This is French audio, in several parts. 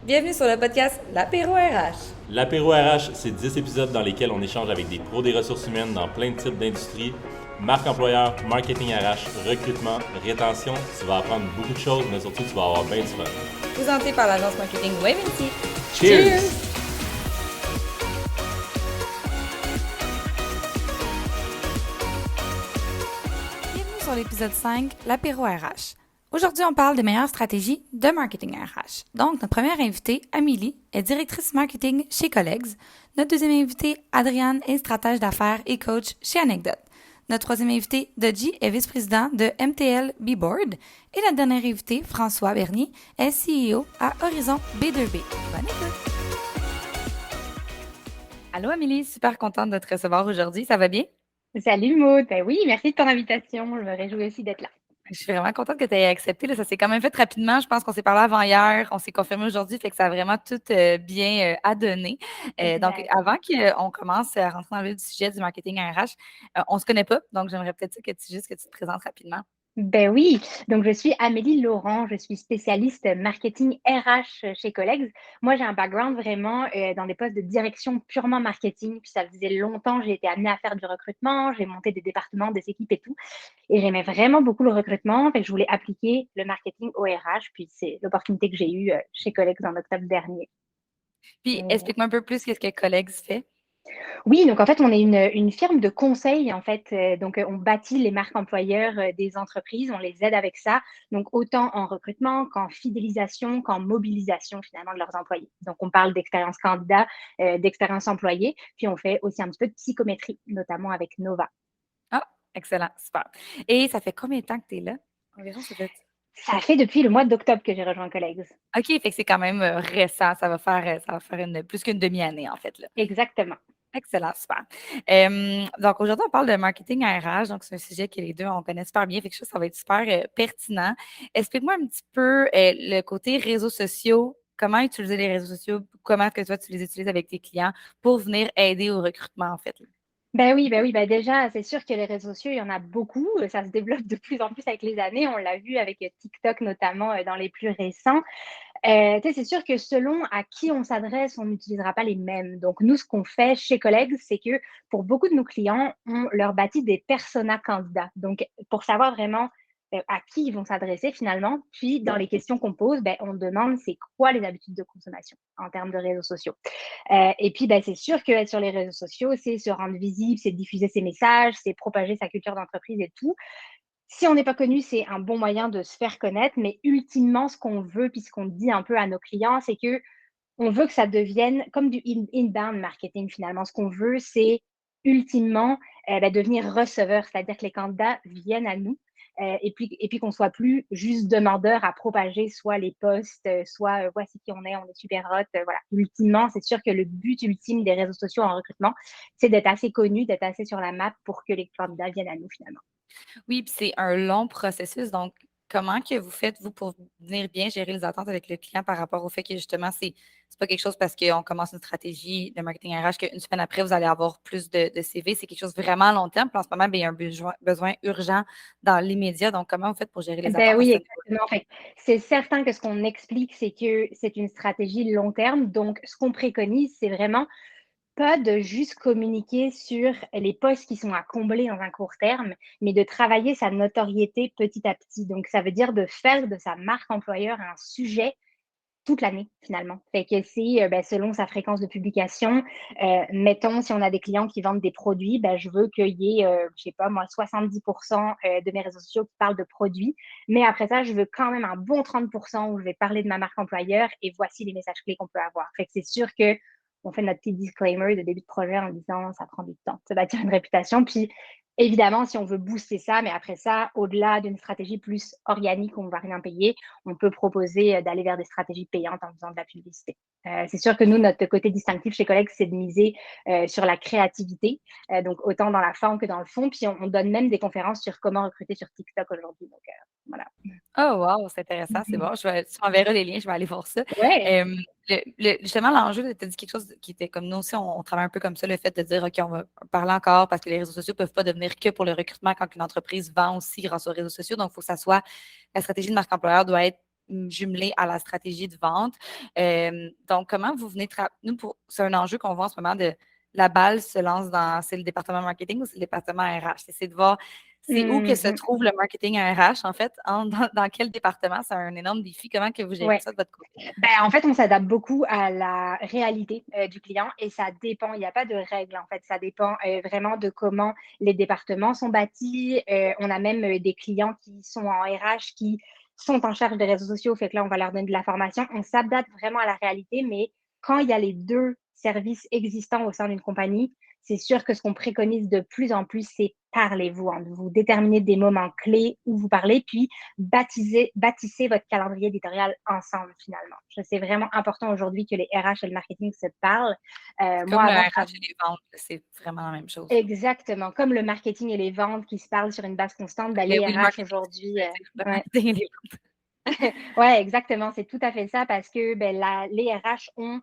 Bienvenue sur le podcast L'Apéro RH. L'Apéro RH, c'est 10 épisodes dans lesquels on échange avec des pros des ressources humaines dans plein de types d'industries. Marque employeur, marketing RH, recrutement, rétention. Tu vas apprendre beaucoup de choses, mais surtout, tu vas avoir bien du fun. Présenté par l'agence marketing Waventi. Cheers! Bienvenue sur l'épisode 5, l'apéro RH. Aujourd'hui, on parle des meilleures stratégies de marketing RH. Donc, notre première invitée, Amélie, est directrice marketing chez Collegs. Notre deuxième invitée, Adriane, est stratège d'affaires et coach chez Anecdote. Notre troisième invité, Dodgy, est vice-président de MTL B-Board. Et notre dernier invité, François Bernier, est CEO à Horizon B2B. Bonne écoute! Allô Amélie, super contente de te recevoir aujourd'hui. Ça va bien? Salut Maud, ben oui, merci de ton invitation. Je me réjouis aussi d'être là. Je suis vraiment contente que tu aies accepté. Là, ça s'est quand même fait rapidement. Je pense qu'on s'est parlé avant hier, on s'est confirmé aujourd'hui, fait que ça a vraiment tout bien à donner. Donc, Exact. avant qu'on commence à rentrer dans le vif du sujet du marketing RH, on se connaît pas, donc j'aimerais peut-être ça que tu te présentes rapidement. Ben oui, donc je suis Amélie Laurent, je suis spécialiste marketing RH chez Collegs. Moi, j'ai un background vraiment dans des postes de direction purement marketing, puis ça faisait longtemps que j'ai été amenée à faire du recrutement, j'ai monté des départements, des équipes et tout, et j'aimais vraiment beaucoup le recrutement, fait que je voulais appliquer le marketing au RH, puis c'est l'opportunité que j'ai eue chez Collegs en octobre dernier. Puis, explique-moi un peu plus qu'est-ce que Collègues fait. Oui, donc en fait, on est une firme de conseil, en fait. Donc, on bâtit les marques employeurs des entreprises, on les aide avec ça. Donc, autant en recrutement qu'en fidélisation, qu'en mobilisation finalement de leurs employés. Donc, on parle d'expérience candidat, d'expérience employée, puis on fait aussi un petit peu de psychométrie, notamment avec Nova. Ah, excellent, super. Et ça fait combien de temps que tu es là? Environ, ça fait. Ça fait depuis le mois d'octobre que j'ai rejoint Colleagues. OK, fait que c'est quand même récent. Ça va faire plus qu'une demi-année, en fait, là. Exactement. Excellent, super. Donc aujourd'hui, on parle de marketing RH, donc c'est un sujet que les deux, on connaît super bien, fait que ça va être super pertinent. Explique-moi un petit peu le côté réseaux sociaux, comment utiliser les réseaux sociaux, comment que toi, tu les utilises avec tes clients pour venir aider au recrutement, en fait, là. Ben oui, ben déjà, c'est sûr que les réseaux sociaux, il y en a beaucoup. Ça se développe de plus en plus avec les années. On l'a vu avec TikTok notamment dans les plus récents. Tu sais, c'est sûr que selon à qui on s'adresse, on n'utilisera pas les mêmes. Donc nous, ce qu'on fait chez Colleagues, c'est que pour beaucoup de nos clients, on leur bâtit des personas candidats. Donc pour savoir vraiment à qui ils vont s'adresser finalement, puis dans les questions qu'on pose, ben, on demande c'est quoi les habitudes de consommation en termes de réseaux sociaux. Et puis, ben, c'est sûr qu'être sur les réseaux sociaux, c'est se rendre visible, c'est diffuser ses messages, c'est propager sa culture d'entreprise et tout. Si on n'est pas connu, c'est un bon moyen de se faire connaître, mais ultimement, ce qu'on veut, puis ce qu'on dit un peu à nos clients, c'est que on veut que ça devienne comme du inbound marketing finalement. Ce qu'on veut, c'est ultimement ben, devenir receveur, c'est-à-dire que les candidats viennent à nous et puis qu'on soit plus juste demandeur à propager soit les posts, soit voici qui on est super hot. Voilà. Ultimement, c'est sûr que le but ultime des réseaux sociaux en recrutement, c'est d'être assez connu, d'être assez sur la map pour que les candidats viennent à nous finalement. Oui, puis c'est un long processus. Donc, comment que vous faites, vous, pour venir bien gérer les attentes avec le client par rapport au fait que justement, c'est pas quelque chose parce qu'on commence une stratégie de marketing RH qu'une semaine après, vous allez avoir plus de CV. C'est quelque chose vraiment à long terme. Puis en ce moment, bien, il y a un besoin urgent dans l'immédiat. Donc, comment vous faites pour gérer les Ben attentes à oui, ce niveau? exactement. Fait que c'est certain que ce qu'on explique, c'est que c'est une stratégie long terme. Donc, ce qu'on préconise, c'est vraiment pas de juste communiquer sur les postes qui sont à combler dans un court terme, mais de travailler sa notoriété petit à petit. Donc, ça veut dire de faire de sa marque employeur un sujet toute l'année finalement. Fait que c'est, ben, selon sa fréquence de publication, mettons si on a des clients qui vendent des produits, ben, je veux qu'il y ait, je sais pas moi 70 de mes réseaux sociaux qui parlent de produits. Mais après ça, je veux quand même un bon 30 où je vais parler de ma marque employeur et voici les messages clés qu'on peut avoir. Fait que c'est sûr qu'on fait notre petit disclaimer de début de projet en disant: «Ça prend du temps de bâtir une réputation». Puis évidemment, si on veut booster ça, mais après ça, au-delà d'une stratégie plus organique où on ne va rien payer, on peut proposer d'aller vers des stratégies payantes en faisant de la publicité. C'est sûr que nous, notre côté distinctif chez Colleagues, c'est de miser sur la créativité, donc autant dans la forme que dans le fond. Puis on donne même des conférences sur comment recruter sur TikTok aujourd'hui. Donc voilà. Oh wow, c'est intéressant, c'est bon. Tu m'enverras les liens, je vais aller voir ça. Ouais. Justement, l'enjeu, tu as dit quelque chose qui était comme nous aussi, on travaille un peu comme ça, le fait de dire, OK, on va parler encore parce que les réseaux sociaux ne peuvent pas devenir que pour le recrutement quand une entreprise vend aussi grâce aux réseaux sociaux. Donc, il faut que ça soit, la stratégie de marque employeur doit être jumelé à la stratégie de vente. Donc, comment vous venez c'est un enjeu qu'on voit en ce moment de la balle se lance c'est le département marketing ou c'est le département RH? C'est de voir c'est où que se Mhm. trouve le marketing RH, en fait, dans quel département? C'est un énorme défi. Comment que vous gérez Ouais. ça de votre côté? Ben, en fait, on s'adapte beaucoup à la réalité du client et ça dépend. Il n'y a pas de règle, en fait. Ça dépend vraiment de comment les départements sont bâtis. On a même des clients qui sont en RH qui sont en charge des réseaux sociaux. Fait que là, on va leur donner de la formation. On s'adapte vraiment à la réalité, mais quand il y a les deux services existants au sein d'une compagnie, c'est sûr que ce qu'on préconise de plus en plus, c'est parlez-vous, hein, vous déterminez des moments clés où vous parlez, puis bâtissez votre calendrier éditorial ensemble, finalement. C'est vraiment important aujourd'hui que les RH et le marketing se parlent. C'est Moi, comme le avant, RH et les ventes, là, c'est vraiment la même chose. exactement, comme le marketing et les ventes qui se parlent sur une base constante, ben, Mais les oui, le RH marketing, aujourd'hui, le ouais. marketing et les ventes. Ouais, exactement, c'est tout à fait ça parce que ben, les RH ont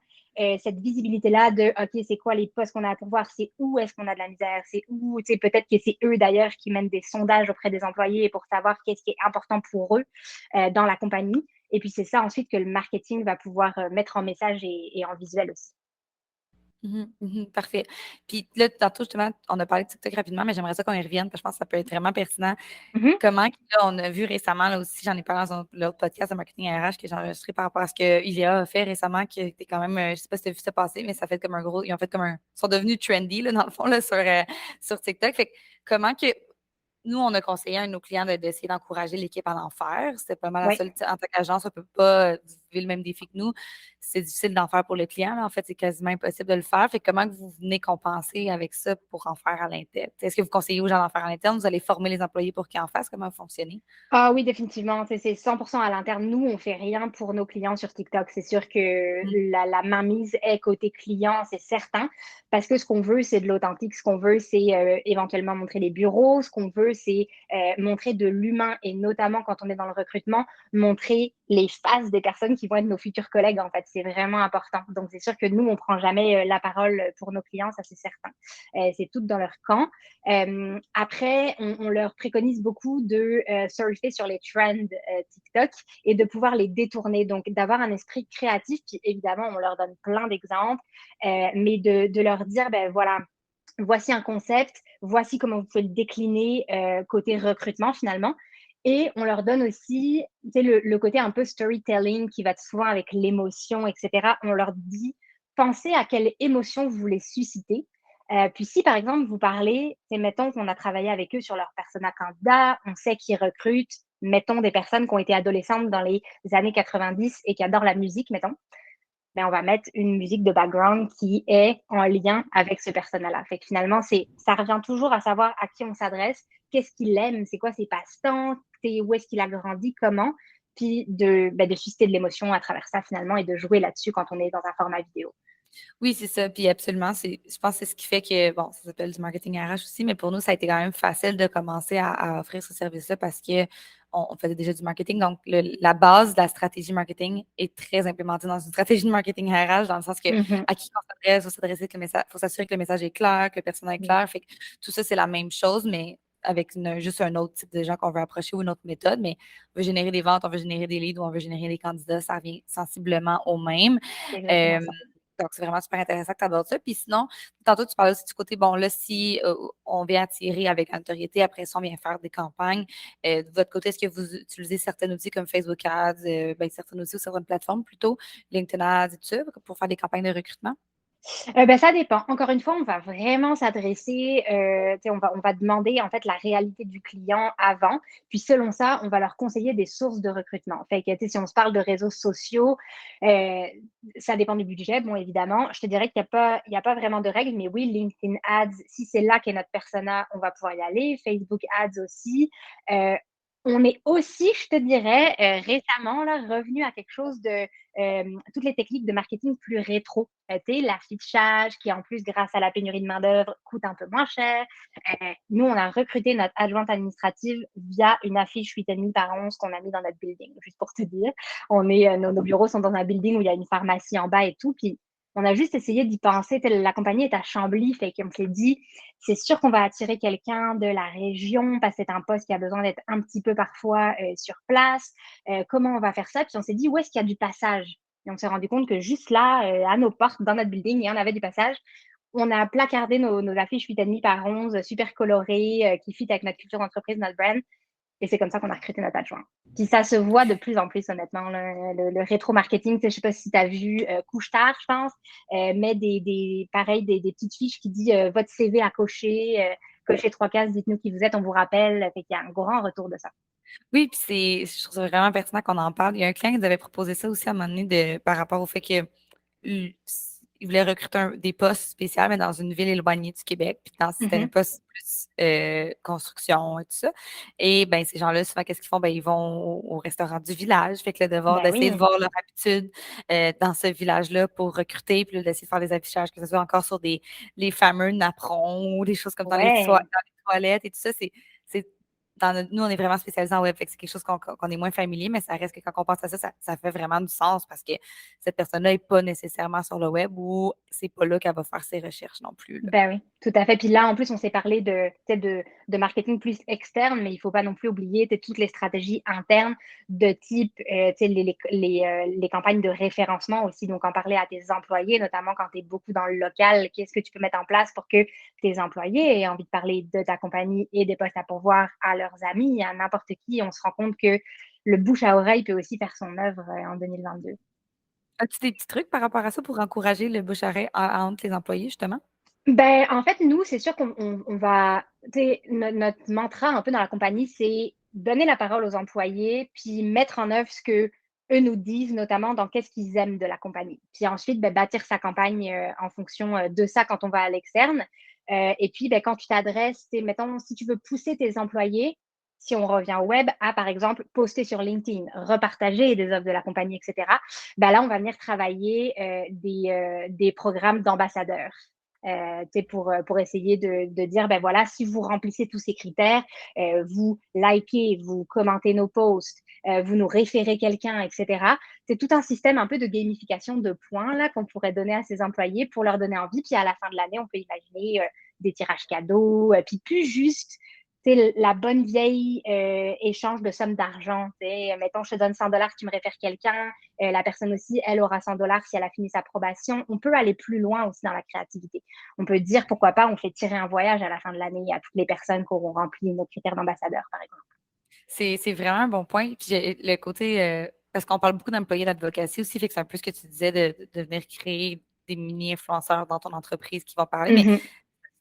cette visibilité-là de OK, c'est quoi les postes qu'on a à pourvoir, c'est où est-ce qu'on a de la misère, c'est où, tu sais, peut-être que c'est eux d'ailleurs qui mènent des sondages auprès des employés pour savoir qu'est-ce qui est important pour eux dans la compagnie. Et puis c'est ça ensuite que le marketing va pouvoir mettre en message et en visuel aussi. Parfait. Puis là, tantôt, justement, on a parlé de TikTok rapidement, mais j'aimerais ça qu'on y revienne parce que je pense que ça peut être vraiment pertinent. Mhm, Comment, là, on a vu récemment, là aussi, j'en ai parlé dans l'autre podcast de marketing RH que j'ai enregistré par rapport à ce que ILEA a fait récemment, qui était quand même, je sais pas si tu as vu ça passer, mais ça fait comme un gros, ils ont fait comme ils sont devenus trendy, là, dans le fond, là, sur TikTok. Fait que comment que nous, on a conseillé à nos clients d'essayer d'encourager l'équipe à en faire. C'était pas mal la ouais. seule. En tant qu'agence, on ne peut pas vivre le même défi que nous. C'est difficile d'en faire pour le client. Là. En fait, c'est quasiment impossible de le faire. Fait que comment que vous venez compenser avec ça pour en faire à l'interne? Est-ce que vous conseillez aux gens d'en faire à l'interne? Vous allez former les employés pour qu'ils en fassent? Comment vous fonctionnez? Ah oui, définitivement. Tu sais, c'est 100% à l'interne. Nous, on fait rien pour nos clients sur TikTok. C'est sûr que Mm. la mainmise est côté client, c'est certain, parce que ce qu'on veut, c'est de l'authentique. Ce qu'on veut, c'est éventuellement montrer les bureaux. Ce qu'on veut, c'est montrer de l'humain et notamment quand on est dans le recrutement, montrer les faces des personnes qui vont être nos futurs collègues. En fait, c'est vraiment important. Donc, c'est sûr que nous, on prend jamais la parole pour nos clients, ça c'est certain. C'est tout dans leur camp. Après, on leur préconise beaucoup de surfer sur les trends TikTok et de pouvoir les détourner. Donc, d'avoir un esprit créatif. Puis, évidemment, on leur donne plein d'exemples, mais de leur dire, ben voilà, voici un concept, voici comment vous pouvez le décliner côté recrutement finalement. Et on leur donne aussi le côté un peu storytelling qui va souvent avec l'émotion, etc. On leur dit, pensez à quelle émotion vous voulez susciter. Puis si, par exemple, vous parlez, c'est mettons qu'on a travaillé avec eux sur leur persona candidat, on sait qu'ils recrutent, mettons, des personnes qui ont été adolescentes dans les années 90 et qui adorent la musique, mettons, ben, on va mettre une musique de background qui est en lien avec ce personnage-là. Fait que finalement, ça revient toujours à savoir à qui on s'adresse, qu'est-ce qu'il aime, c'est quoi ses passe-temps, où est-ce qu'il a grandi, comment, puis de susciter de l'émotion à travers ça finalement et de jouer là-dessus quand on est dans un format vidéo. Oui, c'est ça. Puis absolument, je pense que c'est ce qui fait que, bon, ça s'appelle du marketing RH aussi, mais pour nous, ça a été quand même facile de commencer à offrir ce service-là parce que on faisait déjà du marketing. Donc, la base de la stratégie marketing est très implémentée dans une stratégie de marketing RH, dans le sens que Mhm. à qui on s'adresse, faut s'adresser avec le message, faut s'assurer que le message est clair, que le personnage est clair. Fait que tout ça, c'est la même chose, mais avec juste un autre type de gens qu'on veut approcher ou une autre méthode. Mais on veut générer des ventes, on veut générer des leads ou on veut générer des candidats, ça revient sensiblement au même. C'est exactement ça. Donc, c'est vraiment super intéressant que tu abordes ça. Puis sinon, tantôt, tu parlais aussi du côté, bon, là, si on vient attirer avec notoriété, après ça, on vient faire des campagnes. De votre côté, est-ce que vous utilisez certains outils comme Facebook Ads, certains outils ou certaines plateformes plutôt, LinkedIn Ads et tout ça, pour faire des campagnes de recrutement? Ben, ça dépend. Encore une fois, on va vraiment s'adresser, on va demander en fait la réalité du client avant, puis selon ça, on va leur conseiller des sources de recrutement. Fait que, si on se parle de réseaux sociaux, euh, ça dépend du budget, bon, évidemment. Je te dirais qu'il y a pas vraiment de règles, mais oui, LinkedIn Ads, si c'est là qu'est notre persona, on va pouvoir y aller. Facebook Ads aussi. Euh, on est aussi, je te dirais, récemment là, revenu à quelque chose de toutes les techniques de marketing plus rétro. L'affichage qui, en plus, grâce à la pénurie de main-d'œuvre, coûte un peu moins cher. Nous, on a recruté notre adjointe administrative via une affiche 8,5 par 11 qu'on a mis dans notre building, juste pour te dire. Nos bureaux sont dans un building où il y a une pharmacie en bas et tout. Puis, On a juste essayé d'y penser. La compagnie est à Chambly, fait qu'on s'est dit, c'est sûr qu'on va attirer quelqu'un de la région parce que c'est un poste qui a besoin d'être un petit peu parfois sur place. Comment on va faire ça? Puis on s'est dit, où est-ce qu'il y a du passage? Et on s'est rendu compte que juste là, à nos portes, dans notre building, il y en avait du passage. On a placardé nos affiches 8,5 par 11, super colorées, qui fit avec notre culture d'entreprise, notre brand. Et c'est comme ça qu'on a recruté notre adjoint. Puis ça se voit de plus en plus, honnêtement. Le rétro-marketing, je ne sais pas si tu as vu Couche-Tard, je pense, met des petites fiches qui disent votre CV à cocher, cochez 3 cases, dites-nous qui vous êtes, on vous rappelle. Fait qu'il y a un grand retour de ça. Oui, puis je trouve ça vraiment pertinent qu'on en parle. Il y a un client qui nous avait proposé ça aussi à un moment donné par rapport au fait que il il voulait recruter des postes spéciaux, mais dans une ville éloignée du Québec. Puis c'était un poste plus construction et tout ça. Et ben ces gens-là, souvent, qu'est-ce qu'ils font? Ben, ils vont au restaurant du village. Fait que le devoir Ben d'essayer de oui. voir leur habitude dans ce village-là pour recruter, puis d'essayer de faire des affichages, que ce soit encore sur les fameux napperons ou des choses comme dans les Ouais. toilettes et tout ça. C'est nous, on est vraiment spécialisés en web, fait que c'est quelque chose qu'on est moins familier, mais ça reste que quand on pense à ça, ça fait vraiment du sens parce que cette personne-là n'est pas nécessairement sur le web ou c'est pas là qu'elle va faire ses recherches non plus, là. Ben oui, tout à fait. Puis là, en plus, on s'est parlé de marketing plus externe, mais il faut pas non plus oublier toutes les stratégies internes de type les campagnes de référencement aussi. Donc, en parler à tes employés, notamment quand tu es beaucoup dans le local, qu'est-ce que tu peux mettre en place pour que tes employés aient envie de parler de ta compagnie et des postes à pourvoir à leurs amis, à n'importe qui. On se rend compte que le bouche à oreille peut aussi faire son œuvre en 2022. As-tu des petits trucs par rapport à ça pour encourager le bouche-à-oreille entre les employés, justement? Ben, en fait, nous, c'est sûr qu'on va, tu sais, notre mantra un peu dans la compagnie, c'est donner la parole aux employés, puis mettre en œuvre ce que eux nous disent, notamment dans qu'est-ce qu'ils aiment de la compagnie. Puis ensuite, ben, bâtir sa campagne en fonction de ça quand on va à l'externe. Et puis, ben, quand tu t'adresses, mettons, si tu veux pousser tes employés, si on revient au web, à, par exemple, poster sur LinkedIn, repartager des offres de la compagnie, etc., ben là, on va venir travailler des programmes d'ambassadeurs. Pour essayer de dire, ben voilà, si vous remplissez tous ces critères, vous likez, vous commentez nos posts, vous nous référez quelqu'un, etc. C'est tout un système un peu de gamification de points là qu'on pourrait donner à ses employés pour leur donner envie. Puis à la fin de l'année, on peut imaginer des tirages cadeaux, puis plus juste la bonne vieille échange de sommes d'argent. Mettons, je te donne 100 $, tu me réfères quelqu'un. La personne aussi, elle aura 100 $ si elle a fini sa probation. On peut aller plus loin aussi dans la créativité. On peut dire, pourquoi pas, on fait tirer un voyage à la fin de l'année à toutes les personnes qui auront rempli nos critères d'ambassadeur, par exemple. C'est vraiment un bon point. Puis le côté, parce qu'on parle beaucoup d'employés d'advocacy aussi, fait que c'est un peu ce que tu disais de venir créer des mini-influenceurs dans ton entreprise qui vont parler. Mais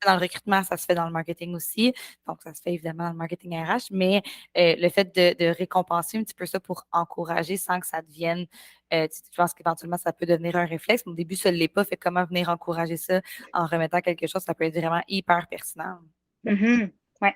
Mm-hmm. dans le recrutement, ça se fait dans le marketing aussi. Donc, ça se fait évidemment dans le marketing RH. Mais le fait de récompenser un petit peu ça pour encourager sans que ça devienne, je pense qu'éventuellement, ça peut devenir un réflexe. Mais au début, ça ne l'est pas. Fait comment venir encourager ça en remettant quelque chose, ça peut être vraiment hyper pertinent. Mm-hmm. Ouais.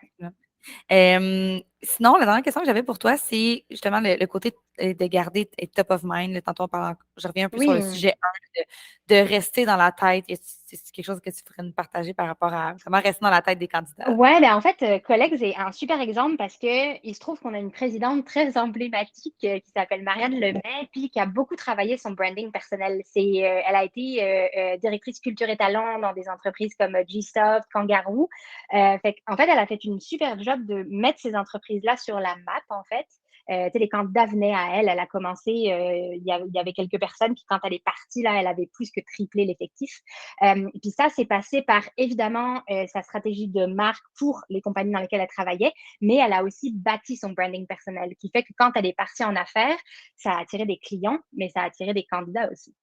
Sinon, la dernière question que j'avais pour toi, c'est justement le côté de garder top of mind. Tantôt, je reviens un peu sur le Oui. sujet 1, de rester dans la tête. C'est quelque chose que tu pourrais nous partager par rapport à comment rester dans la tête des candidats? Ouais, ben en fait, Colleagues est un super exemple parce que il se trouve qu'on a une présidente très emblématique qui s'appelle Marianne Lemay, puis qui a beaucoup travaillé son branding personnel. Elle a été directrice culture et talent dans des entreprises comme G-Soft, Kangaroo. En fait, elle a fait une super job de mettre ces entreprises-là sur la map, en fait. Les candidats venaient à elle. Elle a commencé, il y avait quelques personnes qui, quand elle est partie, là, elle avait plus que triplé l'effectif. Et puis ça, c'est passé par, évidemment, sa stratégie de marque pour les compagnies dans lesquelles elle travaillait, mais elle a aussi bâti son branding personnel, qui fait que quand elle est partie en affaires, ça a attiré des clients, mais ça a attiré des candidats aussi.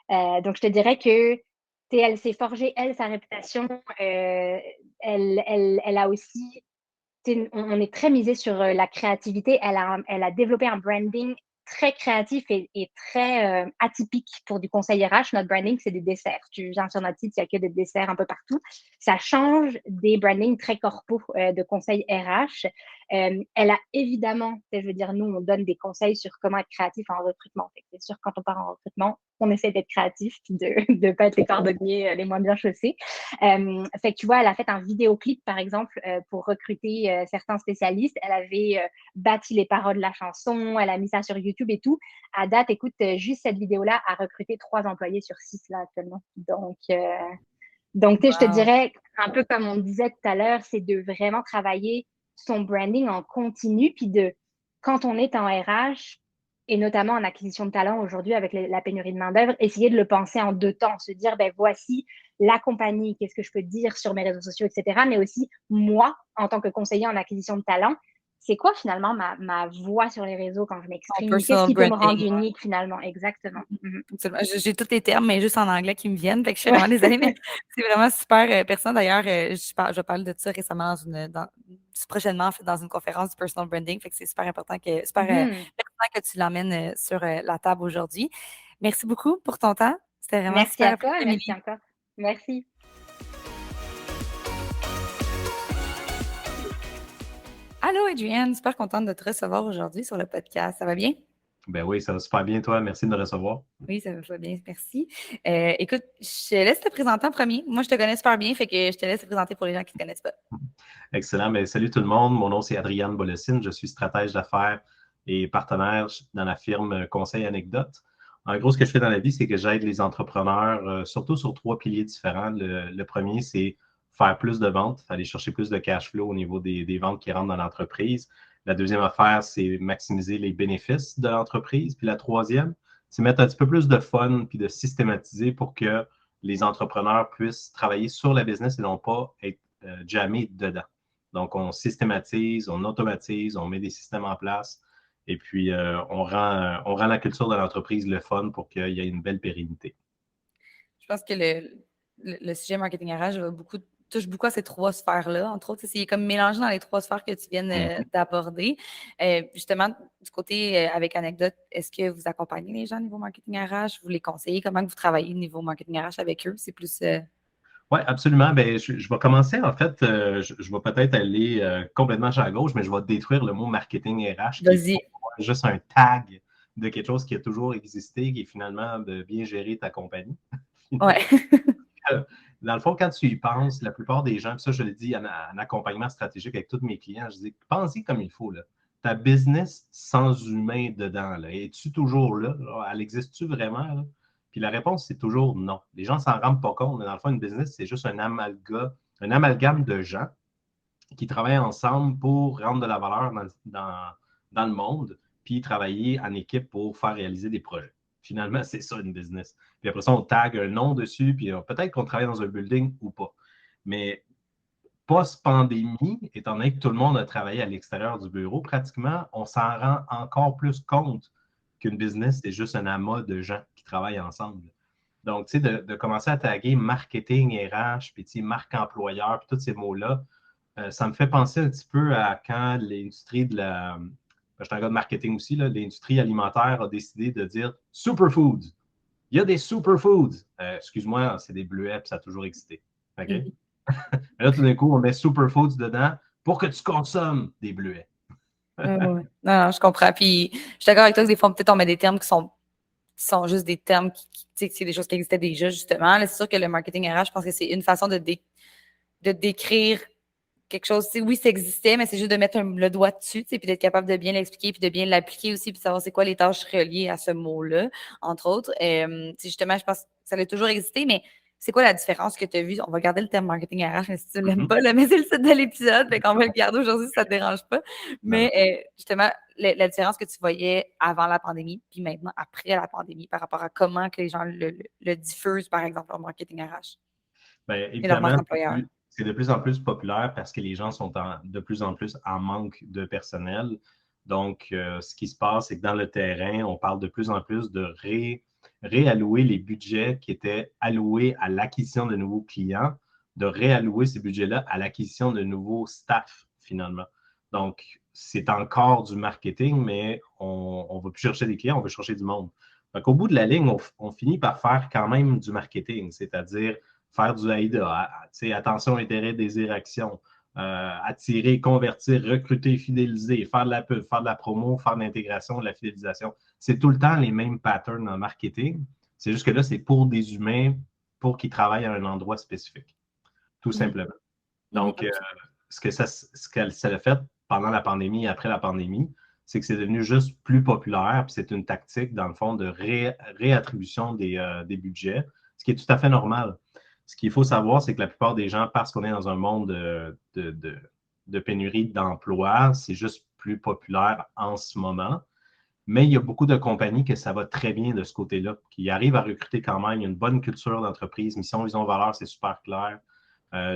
Donc, je te dirais que elle s'est forgée, elle, sa réputation. Elle a aussi on est très misé sur la créativité. Elle a développé un branding très créatif et très atypique pour du conseil RH. Notre branding, c'est des desserts. Tu viens sur notre site, il n'y a que des desserts un peu partout. Ça change des brandings très corpaux de conseil RH. Elle a évidemment, je veux dire, nous, on donne des conseils sur comment être créatif en recrutement. C'est sûr, quand on part en recrutement, on essaie d'être créatif puis de ne pas être les cordonniers les moins bien chaussés. Fait que tu vois, elle a fait un vidéoclip, par exemple, pour recruter certains spécialistes. Elle avait bâti les paroles de la chanson, elle a mis ça sur YouTube. YouTube et tout. À date, écoute, juste cette vidéo-là a recruté 3 employés sur 6 là actuellement. Donc, tu sais, je te Wow. dirais, un peu comme on disait tout à l'heure, c'est de vraiment travailler son branding en continu, puis quand on est en RH, et notamment en acquisition de talent aujourd'hui avec la pénurie de main-d'œuvre, essayer de le penser en 2 temps, se dire, ben voici la compagnie, qu'est-ce que je peux dire sur mes réseaux sociaux, etc. Mais aussi, moi, en tant que conseiller en acquisition de talent, c'est quoi finalement ma voix sur les réseaux quand je Ton m'exprime? Qu'est-ce personal qui peut me rendre branding. unique finalement? Exactement. Mhm. Absolument. J'ai tous les termes, mais juste en anglais qui me viennent. Fait que je suis vraiment désolée, mais c'est vraiment super pertinent. D'ailleurs, je parle de ça récemment prochainement, en fait, dans une conférence du personal branding. Fait que c'est super super Mhm. pertinent que tu l'emmènes sur la table aujourd'hui. Merci beaucoup pour ton temps. C'était vraiment Merci super à toi, apprécié, merci Amélie. encore. Merci. Allô, Adrienne. Super contente de te recevoir aujourd'hui sur le podcast. Ça va bien? Ben oui, ça va super bien, toi. Merci de me recevoir. Oui, ça va bien, merci. Écoute, je te laisse te présenter en premier. Moi, je te connais super bien, fait que je te laisse te présenter pour les gens qui ne te connaissent pas. Excellent. Ben, salut tout le monde. Mon nom, c'est Adriane Bolessine. Je suis stratège d'affaires et partenaire dans la firme Conseil Anecdote. En gros, ce que je fais dans la vie, c'est que j'aide les entrepreneurs, surtout sur 3 piliers différents. Le premier, c'est faire plus de ventes, aller chercher plus de cash flow au niveau des ventes qui rentrent dans l'entreprise. La deuxième affaire, c'est maximiser les bénéfices de l'entreprise. Puis la troisième, c'est mettre un petit peu plus de fun puis de systématiser pour que les entrepreneurs puissent travailler sur la business et non pas être jammés dedans. Donc, on systématise, on automatise, on met des systèmes en place et puis on rend la culture de l'entreprise le fun pour qu'il y ait une belle pérennité. Je pense que le sujet marketing RH touche beaucoup à ces 3 sphères-là. Entre autres, c'est comme mélangé dans les 3 sphères que tu viens d'aborder. Justement, du côté avec Anecdote, est-ce que vous accompagnez les gens au niveau marketing RH? Vous les conseillez? Comment que vous travaillez au niveau marketing RH avec eux? C'est plus... Oui, absolument. Ben, je vais commencer, en fait, je vais peut-être aller complètement à gauche, mais je vais détruire le mot marketing RH, qui est Vas-y. pour moi juste un tag de quelque chose qui a toujours existé, qui est finalement de bien gérer ta compagnie. Ouais. Dans le fond, quand tu y penses, la plupart des gens, puis ça, je le dis en accompagnement stratégique avec tous mes clients, je dis, pense-y comme il faut, là. Ta business sans humain dedans, là, es-tu toujours là? Elle existe-tu vraiment, là? Puis la réponse, c'est toujours non. Les gens ne s'en rendent pas compte, mais dans le fond, une business, c'est juste un amalgame de gens qui travaillent ensemble pour rendre de la valeur dans le monde, puis travailler en équipe pour faire réaliser des projets. Finalement, c'est ça une business. Puis après ça, on tag un nom dessus, puis peut-être qu'on travaille dans un building ou pas. Mais post-pandémie, étant donné que tout le monde a travaillé à l'extérieur du bureau, pratiquement, on s'en rend encore plus compte qu'une business, c'est juste un amas de gens qui travaillent ensemble. Donc, tu sais, de commencer à taguer marketing, RH, puis marque employeur, puis tous ces mots-là, ça me fait penser un petit peu à quand l'industrie de la... Je suis un gars de marketing aussi, là, l'industrie alimentaire a décidé de dire superfoods. Il y a des superfoods. Excuse-moi, c'est des bleuets, puis ça a toujours existé. OK? Mhm. Mais là, tout d'un coup, on met superfoods dedans pour que tu consommes des bleuets. Ouais. Non, non, je comprends. Puis, je suis d'accord avec toi que des fois, peut-être, on met des termes qui sont juste des termes tu sais, c'est des choses qui existaient déjà, justement. Là, c'est sûr que le marketing RH, je pense que c'est une façon de décrire quelque chose. Tu sais, oui, ça existait, mais c'est juste de mettre le doigt dessus, tu sais, puis d'être capable de bien l'expliquer, puis de bien l'appliquer aussi, puis de savoir c'est quoi les tâches reliées à ce mot-là, entre autres. Tu sais, justement, je pense que ça a toujours existé, mais c'est quoi la différence que tu as vue? On va garder le terme marketing RH, mais si tu ne l'aimes pas, là, mais c'est le titre de l'épisode, fait qu'on va le garder aujourd'hui si ça ne te dérange pas. Mais justement, la différence que tu voyais avant la pandémie, puis maintenant après la pandémie, par rapport à comment que les gens le diffusent, par exemple, en marketing RH Bien, et leur marque évidemment, employeur. c'est de plus en plus populaire parce que les gens sont de plus en plus en manque de personnel. Donc, ce qui se passe, c'est que dans le terrain, on parle de plus en plus de réallouer les budgets qui étaient alloués à l'acquisition de nouveaux clients, de réallouer ces budgets-là à l'acquisition de nouveaux staff, finalement. Donc, c'est encore du marketing, mais on ne va plus chercher des clients, on veut chercher du monde. Donc, au bout de la ligne, on finit par faire quand même du marketing, c'est-à-dire faire du AIDA, attention, intérêt, désir, action, attirer, convertir, recruter, fidéliser, faire de la pub, faire de la promo, faire de l'intégration, de la fidélisation. C'est tout le temps les mêmes patterns dans le marketing. C'est juste que là, c'est pour des humains, pour qu'ils travaillent à un endroit spécifique, tout simplement. Donc, ce que ça a fait pendant la pandémie et après la pandémie, c'est que c'est devenu juste plus populaire, puis c'est une tactique, dans le fond, de réattribution des budgets, ce qui est tout à fait normal. Ce qu'il faut savoir, c'est que la plupart des gens, parce qu'on est dans un monde de pénurie d'emplois, c'est juste plus populaire en ce moment. Mais il y a beaucoup de compagnies que ça va très bien de ce côté-là, qui arrivent à recruter quand même. Il y a une bonne culture d'entreprise, mission, vision, valeur, c'est super clair.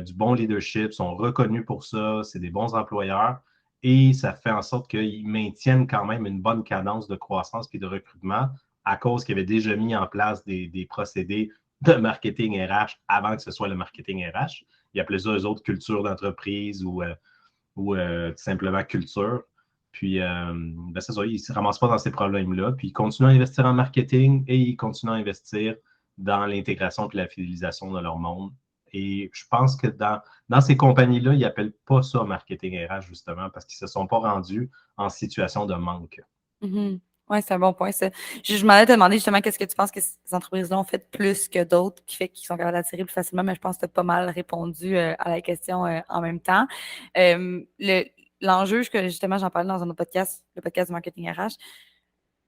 Du bon leadership, sont reconnus pour ça, c'est des bons employeurs. Et ça fait en sorte qu'ils maintiennent quand même une bonne cadence de croissance et de recrutement à cause qu'ils avaient déjà mis en place des procédés de marketing RH avant que ce soit le marketing RH. Ils appelaient ça, eux autres, culture d'entreprise ou simplement culture. Puis, c'est ça, ils ne se ramassent pas dans ces problèmes-là. Puis, ils continuent à investir en marketing et ils continuent à investir dans l'intégration et la fidélisation de leur monde. Et je pense que dans ces compagnies-là, ils n'appellent pas ça marketing RH, justement, parce qu'ils ne se sont pas rendus en situation de manque. Oui, c'est un bon point, ça. Je m'en allais te demander justement qu'est-ce que tu penses que ces entreprises-là ont fait plus que d'autres qui fait qu'ils sont capables d'attirer plus facilement, mais je pense que tu as pas mal répondu à la question en même temps. L'enjeu, que justement, j'en parlais dans un autre podcast, le podcast du marketing RH.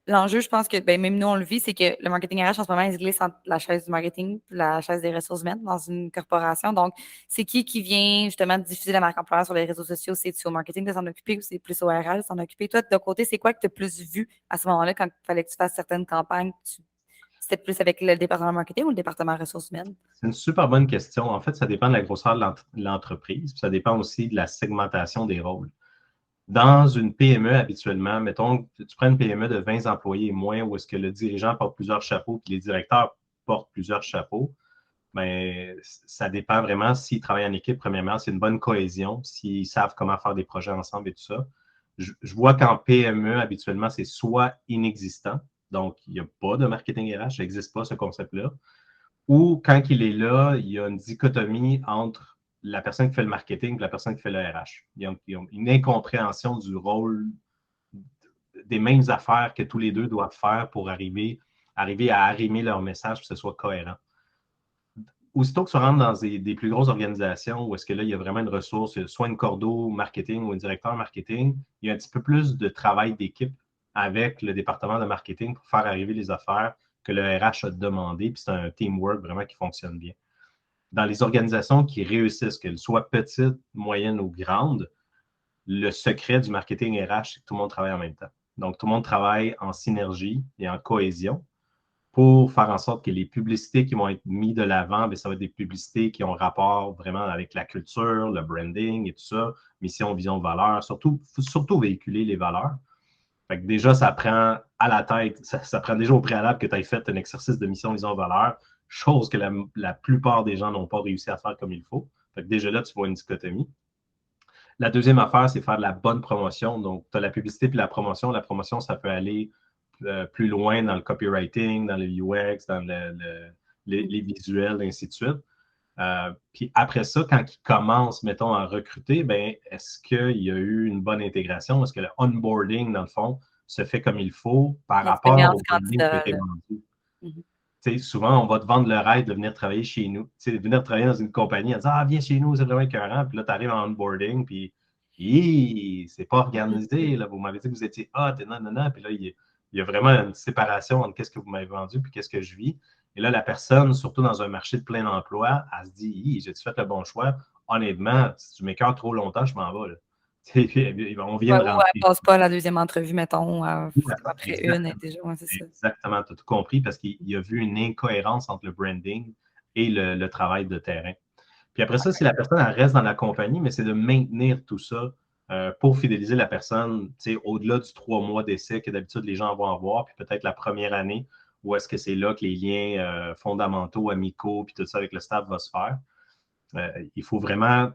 L'enjeu, je pense que même nous, on le vit, c'est que le marketing RH, en ce moment, il se glisse entre la chaise du marketing et la chaise des ressources humaines dans une corporation. Donc, c'est qui vient justement diffuser la marque employeur sur les réseaux sociaux? C'est-tu au marketing de s'en occuper ou c'est plus au RH de s'en occuper? Toi, de ton côté, c'est quoi que tu as plus vu à ce moment-là quand il fallait que tu fasses certaines campagnes? C'était plus avec le département marketing ou le département ressources humaines? C'est une super bonne question. En fait, ça dépend de la grosseur de l'entreprise, puis ça dépend aussi de la segmentation des rôles. Dans une PME, habituellement, mettons, tu prends une PME de 20 employés et moins, où est-ce que le dirigeant porte plusieurs chapeaux, puis les directeurs portent plusieurs chapeaux, bien, ça dépend vraiment s'ils travaillent en équipe, premièrement, c'est une bonne cohésion, s'ils savent comment faire des projets ensemble et tout ça. Je vois qu'en PME, habituellement, c'est soit inexistant, donc il n'y a pas de marketing RH, ça n'existe pas ce concept-là, ou quand il est là, il y a une dichotomie entre la personne qui fait le marketing et la personne qui fait le RH. Ils ont une incompréhension du rôle des mêmes affaires que tous les deux doivent faire pour arriver à arrimer leur message pour que ce soit cohérent. Aussitôt que tu rentres dans des plus grosses organisations où est-ce que là, il y a vraiment une ressource, soit une cordeau marketing ou un directeur marketing, il y a un petit peu plus de travail d'équipe avec le département de marketing pour faire arriver les affaires que le RH a demandé, puis c'est un teamwork vraiment qui fonctionne bien. Dans les organisations qui réussissent, qu'elles soient petites, moyennes ou grandes, le secret du marketing RH, c'est que tout le monde travaille en même temps. Donc, tout le monde travaille en synergie et en cohésion pour faire en sorte que les publicités qui vont être mises de l'avant, ça va être des publicités qui ont rapport vraiment avec la culture, le branding et tout ça, mission, vision, valeur, surtout véhiculer les valeurs. Fait que déjà, ça prend à la tête, ça prend déjà au préalable que tu aies fait un exercice de mission, vision, valeur, chose que la plupart des gens n'ont pas réussi à faire comme il faut. Fait que déjà là, tu vois une dichotomie. La deuxième affaire, c'est faire de la bonne promotion. Donc, tu as la publicité puis la promotion. La promotion, ça peut aller plus loin dans le copywriting, dans le UX, dans les visuels, et ainsi de suite. Puis après ça, quand ils commencent, mettons, à recruter, ben, est-ce qu'il y a eu une bonne intégration? Est-ce que le onboarding, dans le fond, se fait comme il faut par rapport au branding qui a été vendu? Souvent, on va te vendre le rêve de venir travailler chez nous. De venir travailler dans une compagnie, en disant ah, viens chez nous, c'est vraiment écœurant. Puis là, tu arrives en onboarding, puis c'est pas organisé. Là. Vous m'avez dit que vous étiez hot et non. Puis là, il y a vraiment une séparation entre qu'est-ce que vous m'avez vendu puis qu'est-ce que je vis. Et là, la personne, surtout dans un marché de plein emploi, elle se dit j'ai-tu fait le bon choix? Honnêtement, si tu m'écœures trop longtemps, je m'en vais. Là. On vient de rentrer. Elle passe pas à la deuxième entrevue, mettons, après une. Et déjà, c'est ça. Exactement, tu as tout compris parce qu'il y a vu une incohérence entre le branding et le travail de terrain. Puis après ça, si la personne elle reste dans la compagnie, mais c'est de maintenir tout ça pour fidéliser la personne au-delà du 3 mois d'essai que d'habitude les gens vont avoir, puis peut-être la première année où est-ce que c'est là que les liens fondamentaux, amicaux, puis tout ça avec le staff va se faire. Il faut vraiment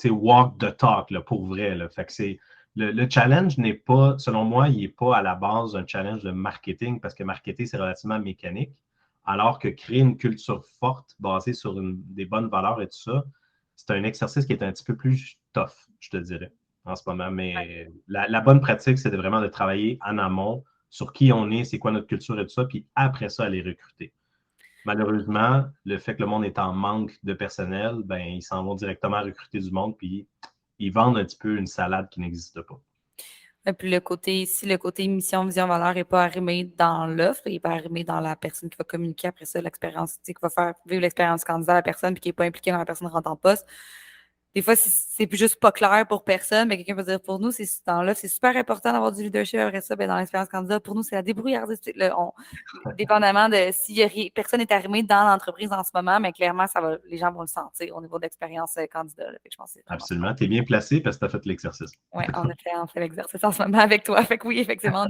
walk the talk là, pour vrai. Là. Fait que c'est, le challenge n'est pas, selon moi, il n'est pas à la base un challenge de marketing parce que marketer, c'est relativement mécanique. Alors que créer une culture forte basée sur des bonnes valeurs et tout ça, c'est un exercice qui est un petit peu plus tough, je te dirais, en ce moment. Mais la bonne pratique, c'est vraiment de travailler en amont sur qui on est, c'est quoi notre culture et tout ça, puis après ça, aller recruter. Malheureusement, le fait que le monde est en manque de personnel, ben, ils s'en vont directement recruter du monde, puis ils vendent un petit peu une salade qui n'existe pas. Et puis si le côté mission, vision, valeur n'est pas arrimé dans l'offre, il n'est pas arrimé dans la personne qui va communiquer après ça, l'expérience, tu sais, qui va faire vivre l'expérience candidat à la personne puis qui n'est pas impliquée quand la personne rentre en poste. Des fois, c'est juste pas clair pour personne, mais quelqu'un peut dire pour nous, dans l'offre, c'est super important d'avoir du leadership après ça, dans l'expérience candidat. Pour nous, c'est la débrouillardise. Dépendamment de si personne n'est arrimé dans l'entreprise en ce moment, mais clairement, les gens vont le sentir au niveau de l'expérience candidat. Là. Fait que je pense que c'est Absolument. Tu es bien placé parce que tu as fait l'exercice. Oui, on fait l'exercice en ce moment avec toi. Fait que oui, effectivement,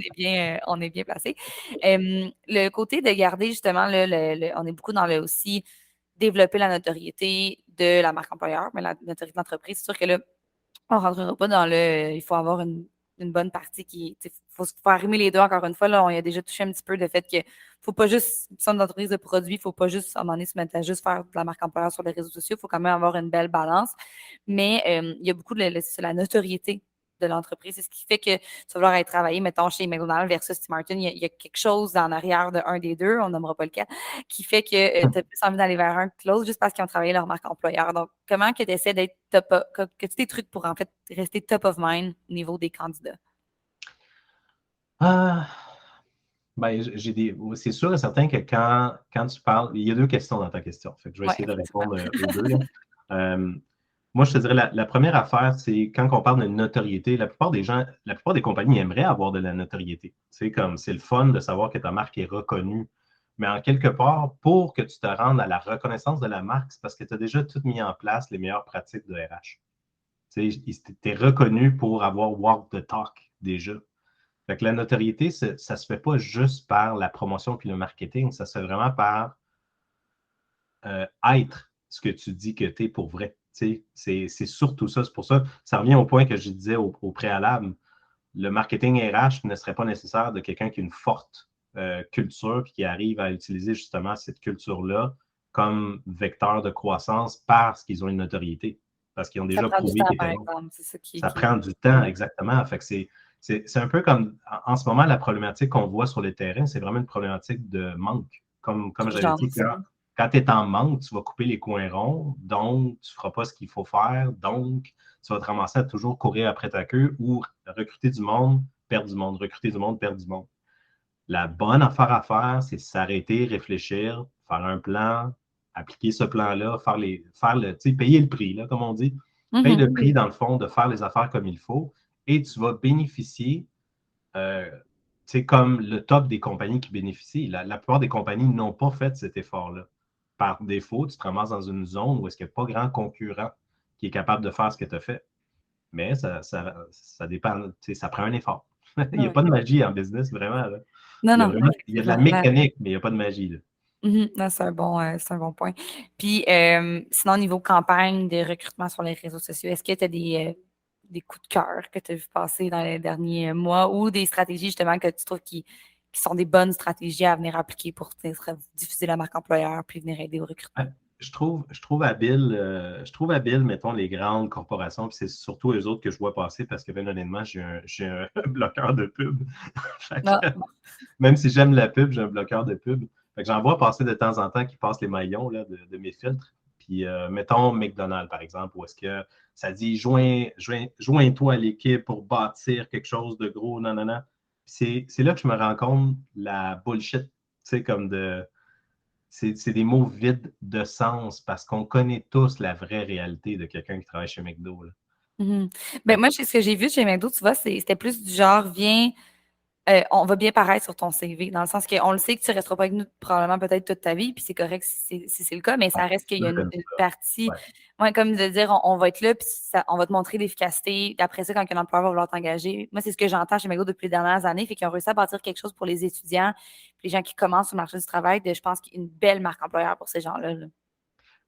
on est bien placé. Le côté de garder justement, on est beaucoup dans le aussi développer la notoriété de la marque employeur, mais la notoriété d'entreprise. C'est sûr que là, on ne rentrera pas dans il faut avoir une bonne partie il faut arrimer les deux encore une fois. Là, on y a déjà touché un petit peu le fait que faut pas juste, si on est une entreprise de produits, il ne faut pas juste à un moment donné se mettre à juste faire de la marque employeur sur les réseaux sociaux. Il faut quand même avoir une belle balance. Mais il y a beaucoup de la notoriété de l'entreprise. C'est ce qui fait que tu vas vouloir aller travailler, mettons, chez McDonald's versus Tim Hortons. Il y a quelque chose en arrière d'un des deux, on nommera pas lequel, qui fait que tu as plus envie d'aller vers un que l'autre juste parce qu'ils ont travaillé leur marque employeur. Donc, comment que tu essaies d'être que tu as des trucs pour en fait rester top of mind au niveau des candidats? Ben, c'est sûr et certain que quand tu parles, il y a deux questions dans ta question. Fait que je vais essayer de répondre aux deux. Moi, je te dirais, la première affaire, c'est quand on parle de notoriété, la plupart des compagnies aimeraient avoir de la notoriété. C'est comme, c'est le fun de savoir que ta marque est reconnue. Mais en quelque part, pour que tu te rendes à la reconnaissance de la marque, c'est parce que tu as déjà tout mis en place les meilleures pratiques de RH. Tu es reconnu pour avoir walk the talk déjà. Fait que la notoriété, ça ne se fait pas juste par la promotion puis le marketing, ça se fait vraiment par être ce que tu dis que tu es pour vrai. C'est surtout ça. C'est pour ça, ça revient au point que je disais au préalable. Le marketing RH ne serait pas nécessaire de quelqu'un qui a une forte culture et qui arrive à utiliser justement cette culture-là comme vecteur de croissance parce qu'ils ont une notoriété. Parce qu'ils ont déjà prouvé qu'ils étaient bons. Ça prend du temps, exactement. Fait que c'est un peu comme, en ce moment, la problématique qu'on voit sur le terrain, c'est vraiment une problématique de manque. Comme j'avais dit, quand tu es en manque, tu vas couper les coins ronds, donc tu ne feras pas ce qu'il faut faire, donc tu vas te ramasser à toujours courir après ta queue ou recruter du monde, perdre du monde, recruter du monde, perdre du monde. La bonne affaire à faire, c'est s'arrêter, réfléchir, faire un plan, appliquer ce plan-là, payer le prix, là, comme on dit. Paye le prix, dans le fond, de faire les affaires comme il faut et tu vas bénéficier, comme le top des compagnies qui bénéficient. La plupart des compagnies n'ont pas fait cet effort-là. Par défaut, tu te ramasses dans une zone où est-ce qu'il n'y a pas grand concurrent qui est capable de faire ce que tu as fait. Mais ça dépend, ça prend un effort. Il n'y a pas de magie en business, vraiment. Là. Il y a de la mécanique, mais il n'y a pas de magie. Là. Non, c'est un bon point. Puis, sinon, au niveau campagne de recrutement sur les réseaux sociaux, est-ce que tu as des coups de cœur que tu as vu passer dans les derniers mois ou des stratégies justement que tu trouves qui sont des bonnes stratégies à venir appliquer pour diffuser la marque employeur puis venir aider au recrutement? Je trouve habile, mettons, les grandes corporations, puis c'est surtout eux autres que je vois passer parce que, bien honnêtement, j'ai un bloqueur de pub. Même si j'aime la pub, j'ai un bloqueur de pub. Fait que j'en vois passer de temps en temps qui passent les maillons là, de mes filtres. Puis, mettons McDonald's, par exemple, où est-ce que ça dit joins-toi à l'équipe pour bâtir quelque chose de gros, non. C'est là que je me rends compte la bullshit, tu sais, comme c'est des mots vides de sens parce qu'on connaît tous la vraie réalité de quelqu'un qui travaille chez McDo. Là. Ben, moi, ce que j'ai vu chez McDo, tu vois, c'était plus du genre, viens, on va bien paraître sur ton CV, dans le sens qu'on le sait que tu ne resteras pas avec nous probablement peut-être toute ta vie, puis c'est correct si c'est le cas, mais ça reste qu'il y a une partie, comme de dire on va être là, puis on va te montrer l'efficacité. Après ça, quand un employeur va vouloir t'engager, moi, c'est ce que j'entends chez McDo depuis les dernières années, fait qu'ils ont réussi à bâtir quelque chose pour les étudiants, puis les gens qui commencent sur le marché du travail, je pense qu'il y a une belle marque employeur pour ces gens-là. Là.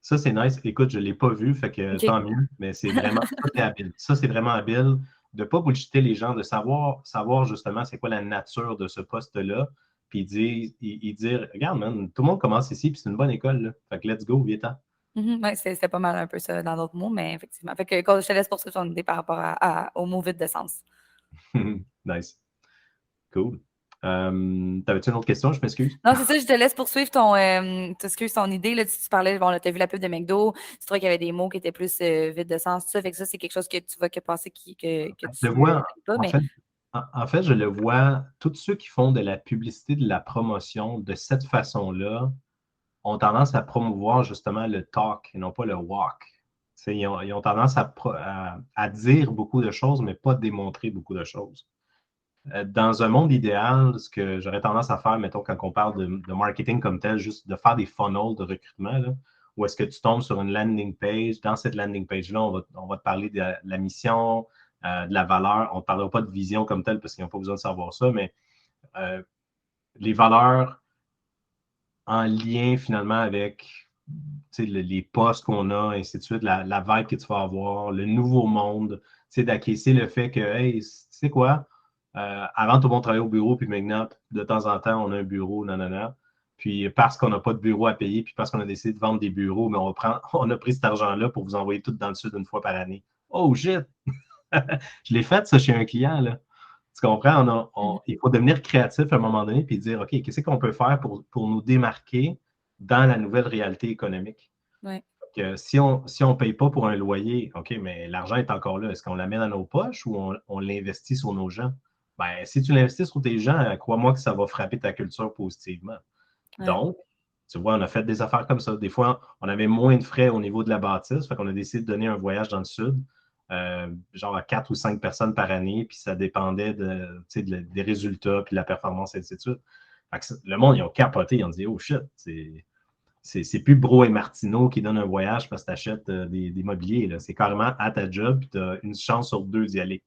Ça, c'est nice. Écoute, je ne l'ai pas vu, fait que tant mieux, mais c'est vraiment habile. Ça, c'est vraiment habile de ne pas bullshiter les gens, de savoir justement c'est quoi la nature de ce poste-là, puis dire regarde, man, tout le monde commence ici, puis c'est une bonne école, là. Fait que let's go, viens-t'en. Oui, c'était pas mal un peu ça dans d'autres mots, mais effectivement. Fait que je te laisse poursuivre ton idée par rapport aux mots vides de sens. Nice. Cool. T'avais-tu une autre question? Je m'excuse. Non, c'est ça, je te laisse poursuivre ton idée. Là, tu parlais, bon, tu as vu la pub de McDo, tu trouvais qu'il y avait des mots qui étaient plus vides de sens, tout ça. Fait que ça, c'est quelque chose que tu vois que passer que tu vois, pas. En fait, je le vois, tous ceux qui font de la publicité, de la promotion de cette façon-là ont tendance à promouvoir justement le talk et non pas le walk. Ils ont tendance à dire beaucoup de choses, mais pas démontrer beaucoup de choses. Dans un monde idéal, ce que j'aurais tendance à faire, mettons, quand on parle de marketing comme tel, juste de faire des funnels de recrutement, là, où est-ce que tu tombes sur une landing page. Dans cette landing page-là, on va te parler de la mission, de la valeur. On ne te parlera pas de vision comme telle parce qu'ils n'ont pas besoin de savoir ça, mais les valeurs en lien finalement avec les postes qu'on a, ainsi de suite, la vibe que tu vas avoir, le nouveau monde, d'acquiescer le fait que, hey, tu sais quoi, avant tout le monde travaillait au bureau, puis maintenant, de temps en temps, on a un bureau, nanana. Puis parce qu'on n'a pas de bureau à payer, puis parce qu'on a décidé de vendre des bureaux, mais on a pris cet argent-là pour vous envoyer tout dans le sud une fois par année. Oh shit! Je l'ai fait, ça, chez un client, là. Tu comprends? Il faut devenir créatif à un moment donné puis dire, OK, qu'est-ce qu'on peut faire pour nous démarquer dans la nouvelle réalité économique? Ouais. Si on ne paye pas pour un loyer, OK, mais l'argent est encore là. Est-ce qu'on la met dans nos poches ou on l'investit sur nos gens? Ben, si tu l'investis sur tes gens, crois-moi que ça va frapper ta culture positivement. Ouais. Donc, tu vois, on a fait des affaires comme ça. Des fois, on avait moins de frais au niveau de la bâtisse, fait qu'on a décidé de donner un voyage dans le sud, genre à 4 ou 5 personnes par année, puis ça dépendait des résultats, puis de la performance, et ainsi de suite. Le monde, ils ont capoté, ils ont dit « Oh shit, c'est plus Bro et Martineau qui donnent un voyage parce que tu achètes des mobiliers. C'est carrement à ta job, puis tu as une chance sur deux d'y aller.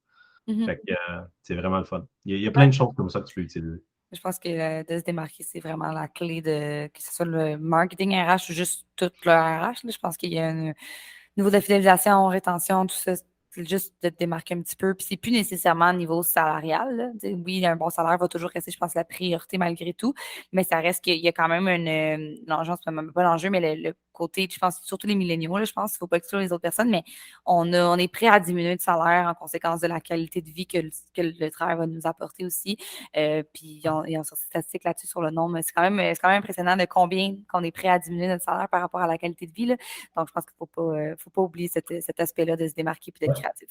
Fait que c'est vraiment le fun. Il y a plein de choses comme ça que tu peux utiliser. Je pense que de se démarquer, c'est vraiment la clé de que ce soit le marketing RH ou juste tout le RH. Là. Je pense qu'il y a un niveau de fidélisation, rétention, tout ça, c'est juste de te démarquer un petit peu. Puis c'est plus nécessairement au niveau salarial. Là. Oui, un bon salaire va toujours rester, je pense, la priorité malgré tout. Mais ça reste qu'il y a quand même l'enjeu, c'est même pas l'enjeu, mais le côté, je pense, surtout les milléniaux, là, je pense qu'il ne faut pas exclure les autres personnes, mais on est prêt à diminuer de salaire en conséquence de la qualité de vie que le travail va nous apporter aussi. Puis ils ont sorti des statistiques là-dessus sur le nombre. C'est quand même impressionnant de combien qu'on est prêt à diminuer notre salaire par rapport à la qualité de vie. Là. Donc, je pense qu'il ne faut pas oublier cet aspect-là de se démarquer et d'être créatif.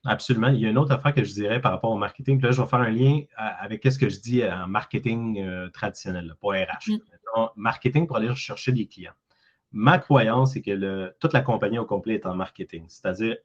Absolument. Il y a une autre affaire que je dirais par rapport au marketing. Puis là, je vais faire un lien avec ce que je dis en marketing traditionnel, là, pas RH. Marketing pour aller chercher des clients. Ma croyance, c'est que toute la compagnie au complet est en marketing. C'est-à-dire,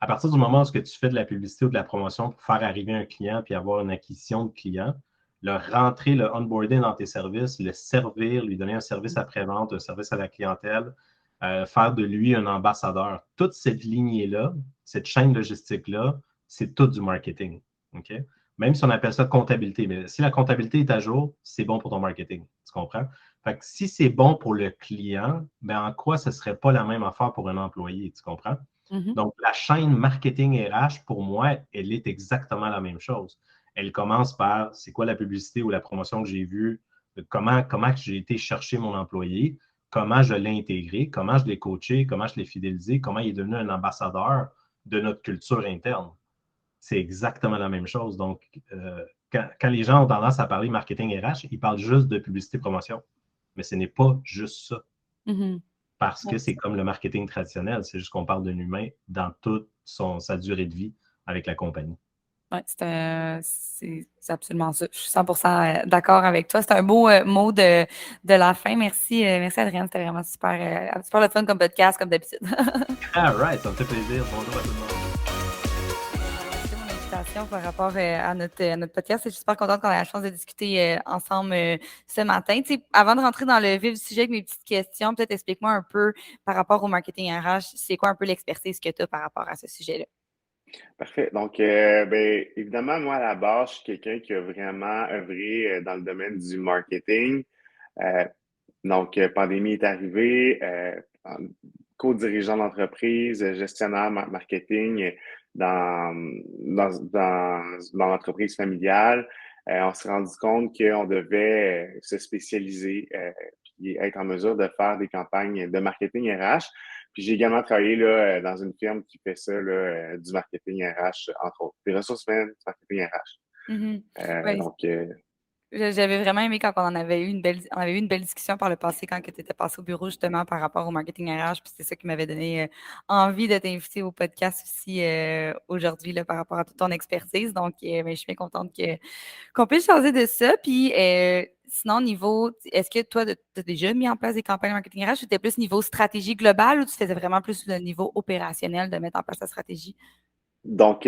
à partir du moment où tu fais de la publicité ou de la promotion pour faire arriver un client puis avoir une acquisition de client, le rentrer, le onboarding dans tes services, le servir, lui donner un service après-vente, un service à la clientèle, faire de lui un ambassadeur. Toute cette lignée-là, cette chaîne logistique-là, c'est tout du marketing. OK? Même si on appelle ça comptabilité. Mais si la comptabilité est à jour, c'est bon pour ton marketing. Tu comprends? Fait que si c'est bon pour le client, ben en quoi ce ne serait pas la même affaire pour un employé? Tu comprends? Donc, la chaîne marketing RH, pour moi, elle est exactement la même chose. Elle commence par c'est quoi la publicité ou la promotion que j'ai vue, comment j'ai été chercher mon employé, comment je l'ai intégré, comment je l'ai coaché, comment je l'ai fidélisé, comment il est devenu un ambassadeur de notre culture interne. C'est exactement la même chose. Donc, quand les gens ont tendance à parler marketing RH, ils parlent juste de publicité promotion. Mais ce n'est pas juste ça. Parce que c'est comme le marketing traditionnel. C'est juste qu'on parle d'un humain dans toute sa durée de vie avec la compagnie. Oui, c'est absolument ça. Je suis 100% d'accord avec toi. C'est un beau mot de la fin. Merci, Adrienne. C'était vraiment super le fun comme podcast, comme d'habitude. All right, ça me fait plaisir. Bonjour à tout le monde. C'est mon invitation par rapport à notre podcast. Je suis super contente qu'on ait la chance de discuter ensemble ce matin. Tu sais, avant de rentrer dans le vif du sujet avec mes petites questions, peut-être explique-moi un peu par rapport au marketing RH, c'est quoi un peu l'expertise que tu as par rapport à ce sujet-là? Parfait. Donc, évidemment, moi, à la base, je suis quelqu'un qui a vraiment œuvré dans le domaine du marketing. Donc, pandémie est arrivée, co-dirigeant d'entreprise, gestionnaire marketing dans l'entreprise familiale. On s'est rendu compte qu'on devait se spécialiser et être en mesure de faire des campagnes de marketing RH. Puis j'ai également travaillé là, dans une firme qui fait ça, là, du marketing RH, entre autres. Des ressources humaines, du marketing RH. Ouais. Donc, J'avais vraiment aimé quand on avait eu on avait eu une belle discussion par le passé quand tu étais passé au bureau justement par rapport au marketing RH. Puis c'est ça qui m'avait donné envie de t'inviter au podcast aussi aujourd'hui là, par rapport à toute ton expertise. Donc, ben, je suis bien contente qu'on puisse changer de ça. Puis sinon, est-ce que toi, tu as déjà mis en place des campagnes marketing RH ou c'était plus niveau stratégie globale ou tu faisais vraiment plus le niveau opérationnel de mettre en place la stratégie? Donc,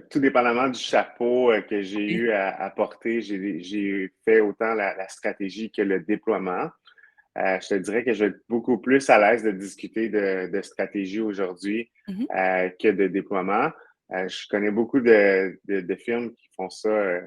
tout dépendamment du chapeau que j'ai OK. eu à porter, j'ai fait autant la stratégie que le déploiement. Je te dirais que je vais être beaucoup plus à l'aise de discuter de stratégie aujourd'hui Mhm. que de déploiement. Je connais beaucoup de firmes qui font ça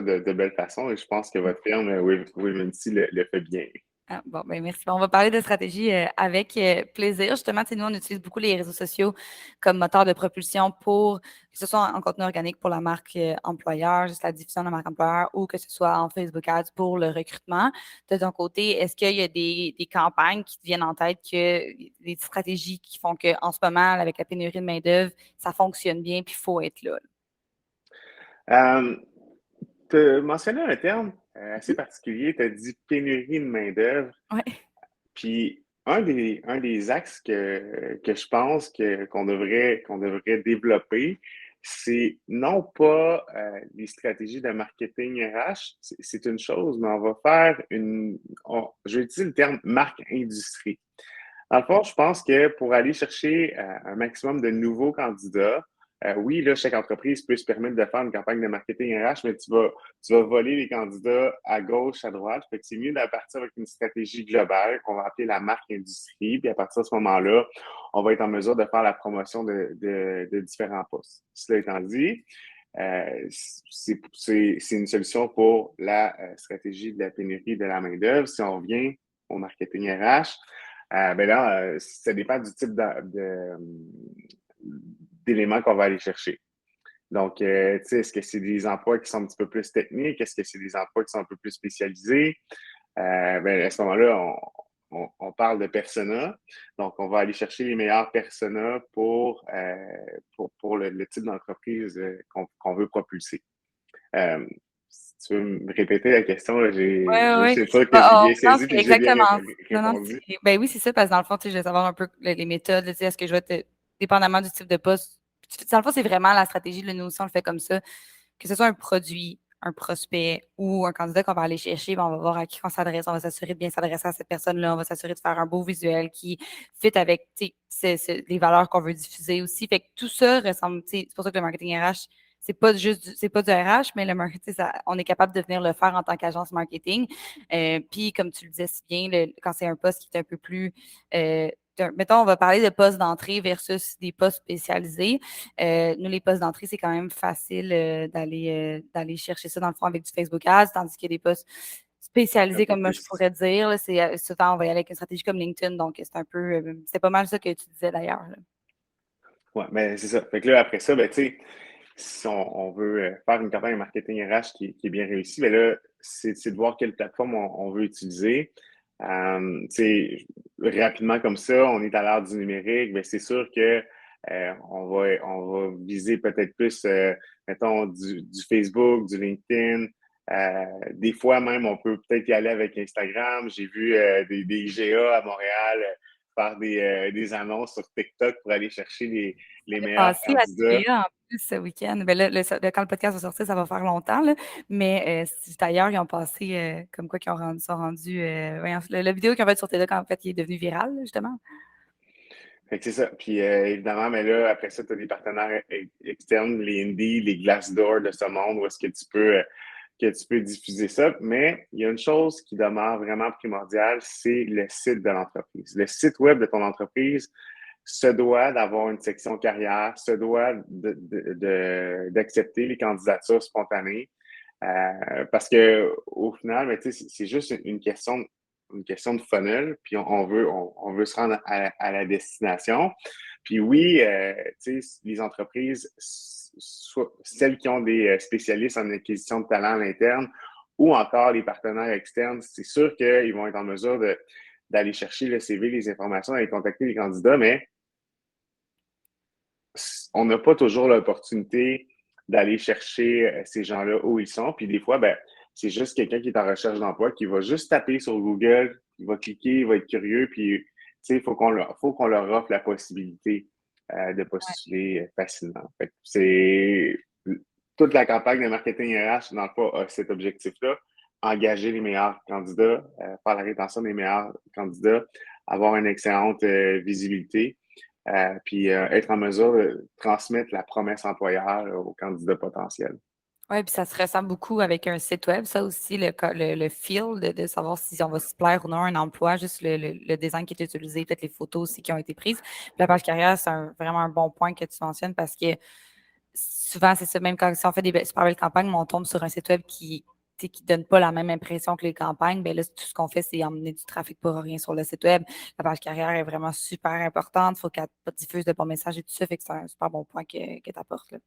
de belle façon et je pense que votre firme, Womency, le fait bien. Ah, bon, ben merci. On va parler de stratégie avec plaisir. Justement, tu sais, nous, on utilise beaucoup les réseaux sociaux comme moteur de propulsion pour que ce soit en contenu organique pour la marque employeur, juste la diffusion de la marque employeur, ou que ce soit en Facebook Ads pour le recrutement. De ton côté, est-ce qu'il y a des campagnes qui te viennent en tête, des stratégies qui font qu'en ce moment, avec la pénurie de main-d'œuvre, ça fonctionne bien puis il faut être là? Tu as mentionné un terme assez Mhm. particulier, tu as dit pénurie de main-d'œuvre. Ouais. Puis un des axes que je pense qu'on devrait développer, c'est non pas les stratégies de marketing RH, c'est une chose, mais on va faire je vais utiliser le terme marque industrie. Dans le fond, je pense que pour aller chercher un maximum de nouveaux candidats, oui, là, chaque entreprise peut se permettre de faire une campagne de marketing RH, mais tu vas voler les candidats à gauche, à droite. Fait que c'est mieux de partir avec une stratégie globale qu'on va appeler la marque industrie. Puis à partir de ce moment-là, on va être en mesure de faire la promotion de différents postes. Cela étant dit, c'est une solution pour la stratégie de la pénurie de la main-d'œuvre. Si on revient au marketing RH, ben là, ça dépend du type d'éléments qu'on va aller chercher. Donc, tu sais, est-ce que c'est des emplois qui sont un petit peu plus techniques? Est-ce que c'est des emplois qui sont un peu plus spécialisés? Ben, à ce moment-là, on parle de persona. Donc, on va aller chercher les meilleurs personas pour le type d'entreprise qu'on veut propulser. Si tu veux me répéter la question, là, Oui, je oui. suis sûr que j'ai Ah, bien non, saisi c'est et j'ai bien exactement. Non, non, répondu. ben oui, c'est ça, parce que dans le fond, tu sais, je veux savoir un peu les méthodes, tu sais, est-ce que je vais dépendamment du type de poste. Dans le fond, c'est vraiment la stratégie, nous aussi, on le fait comme ça, que ce soit un produit, un prospect ou un candidat qu'on va aller chercher, ben, on va voir à qui on s'adresse, on va s'assurer de bien s'adresser à cette personne-là, on va s'assurer de faire un beau visuel qui fit avec, tu sais, les valeurs qu'on veut diffuser aussi. Fait que tout ça ressemble, tu sais, c'est pour ça que le marketing RH, c'est pas du RH, mais le marketing, on est capable de venir le faire en tant qu'agence marketing. Puis, comme tu le disais si bien, quand c'est un poste qui est un peu plus, mettons, on va parler de postes d'entrée versus des postes spécialisés. Nous, les postes d'entrée, c'est quand même facile d'aller chercher ça dans le fond avec du Facebook Ads, tandis qu'il y a des postes Un spécialisés, peu comme moi, je plus. pourrais dire. Là, souvent, on va y aller avec une stratégie comme LinkedIn, donc c'est un peu, c'est pas mal ça que tu disais d'ailleurs. Là. Ouais, mais c'est ça. Fait que là, après ça, ben, tu sais, si on veut faire une campagne de marketing RH qui est bien réussie, ben là, c'est de voir quelle plateforme on veut utiliser. Tu sais, rapidement comme ça, on est à l'ère du numérique, ben c'est sûr que on va viser peut-être plus, mettons, du Facebook, du LinkedIn. Des fois même, on peut peut-être y aller avec Instagram. J'ai vu des IGA à Montréal faire des annonces sur TikTok pour aller chercher les meilleurs Passé à candidats. TVA en plus ce week-end. Ben là, quand le podcast va sortir, ça va faire longtemps, là. Mais d'ailleurs, ils ont passé comme quoi qu'ils sont rendus. Voyons, la vidéo qu'ils ont faite sur TikTok, en fait, il est devenu viral, là, justement. Fait que c'est ça. Puis évidemment, mais là, après ça, tu as des partenaires externes, les Indie, les Glassdoor de ce monde, où est-ce que tu peux diffuser ça. Mais il y a une chose qui demeure vraiment primordiale, c'est le site de l'entreprise. Le site web de ton entreprise se doit d'avoir une section carrière, se doit d'accepter les candidatures spontanées. Parce que au final, mais, c'est juste une question de funnel, puis on veut se rendre à la destination. Puis oui, les entreprises, soit celles qui ont des spécialistes en acquisition de talent à l'interne ou encore les partenaires externes, c'est sûr qu'ils vont être en mesure d'aller chercher le CV, les informations, d'aller contacter les candidats, mais on n'a pas toujours l'opportunité d'aller chercher ces gens-là où ils sont. Puis des fois, ben, c'est juste quelqu'un qui est en recherche d'emploi qui va juste taper sur Google, il va cliquer, il va être curieux, puis il faut qu'on leur offre la possibilité de postuler facilement. Fait que c'est toute la campagne de marketing RH, dans le fond, a cet objectif-là, engager les meilleurs candidats, faire la rétention des meilleurs candidats, avoir une excellente visibilité, puis être en mesure de transmettre la promesse employeur aux candidats potentiels. Oui, puis ça se ressent beaucoup avec un site web, ça aussi, le feel de savoir si on va se plaire ou non à un emploi, juste le design qui est utilisé, peut-être les photos aussi qui ont été prises. Puis la page carrière, c'est vraiment un bon point que tu mentionnes parce que souvent, c'est ça, même quand si on fait des super belles campagnes, mais on tombe sur un site web qui ne donne pas la même impression que les campagnes, bien là, tout ce qu'on fait, c'est emmener du trafic pour rien sur le site web. La page carrière est vraiment super importante. Il faut qu'elle diffuse de bons messages et tout ça. Fait que c'est un super bon point que tu apportes là.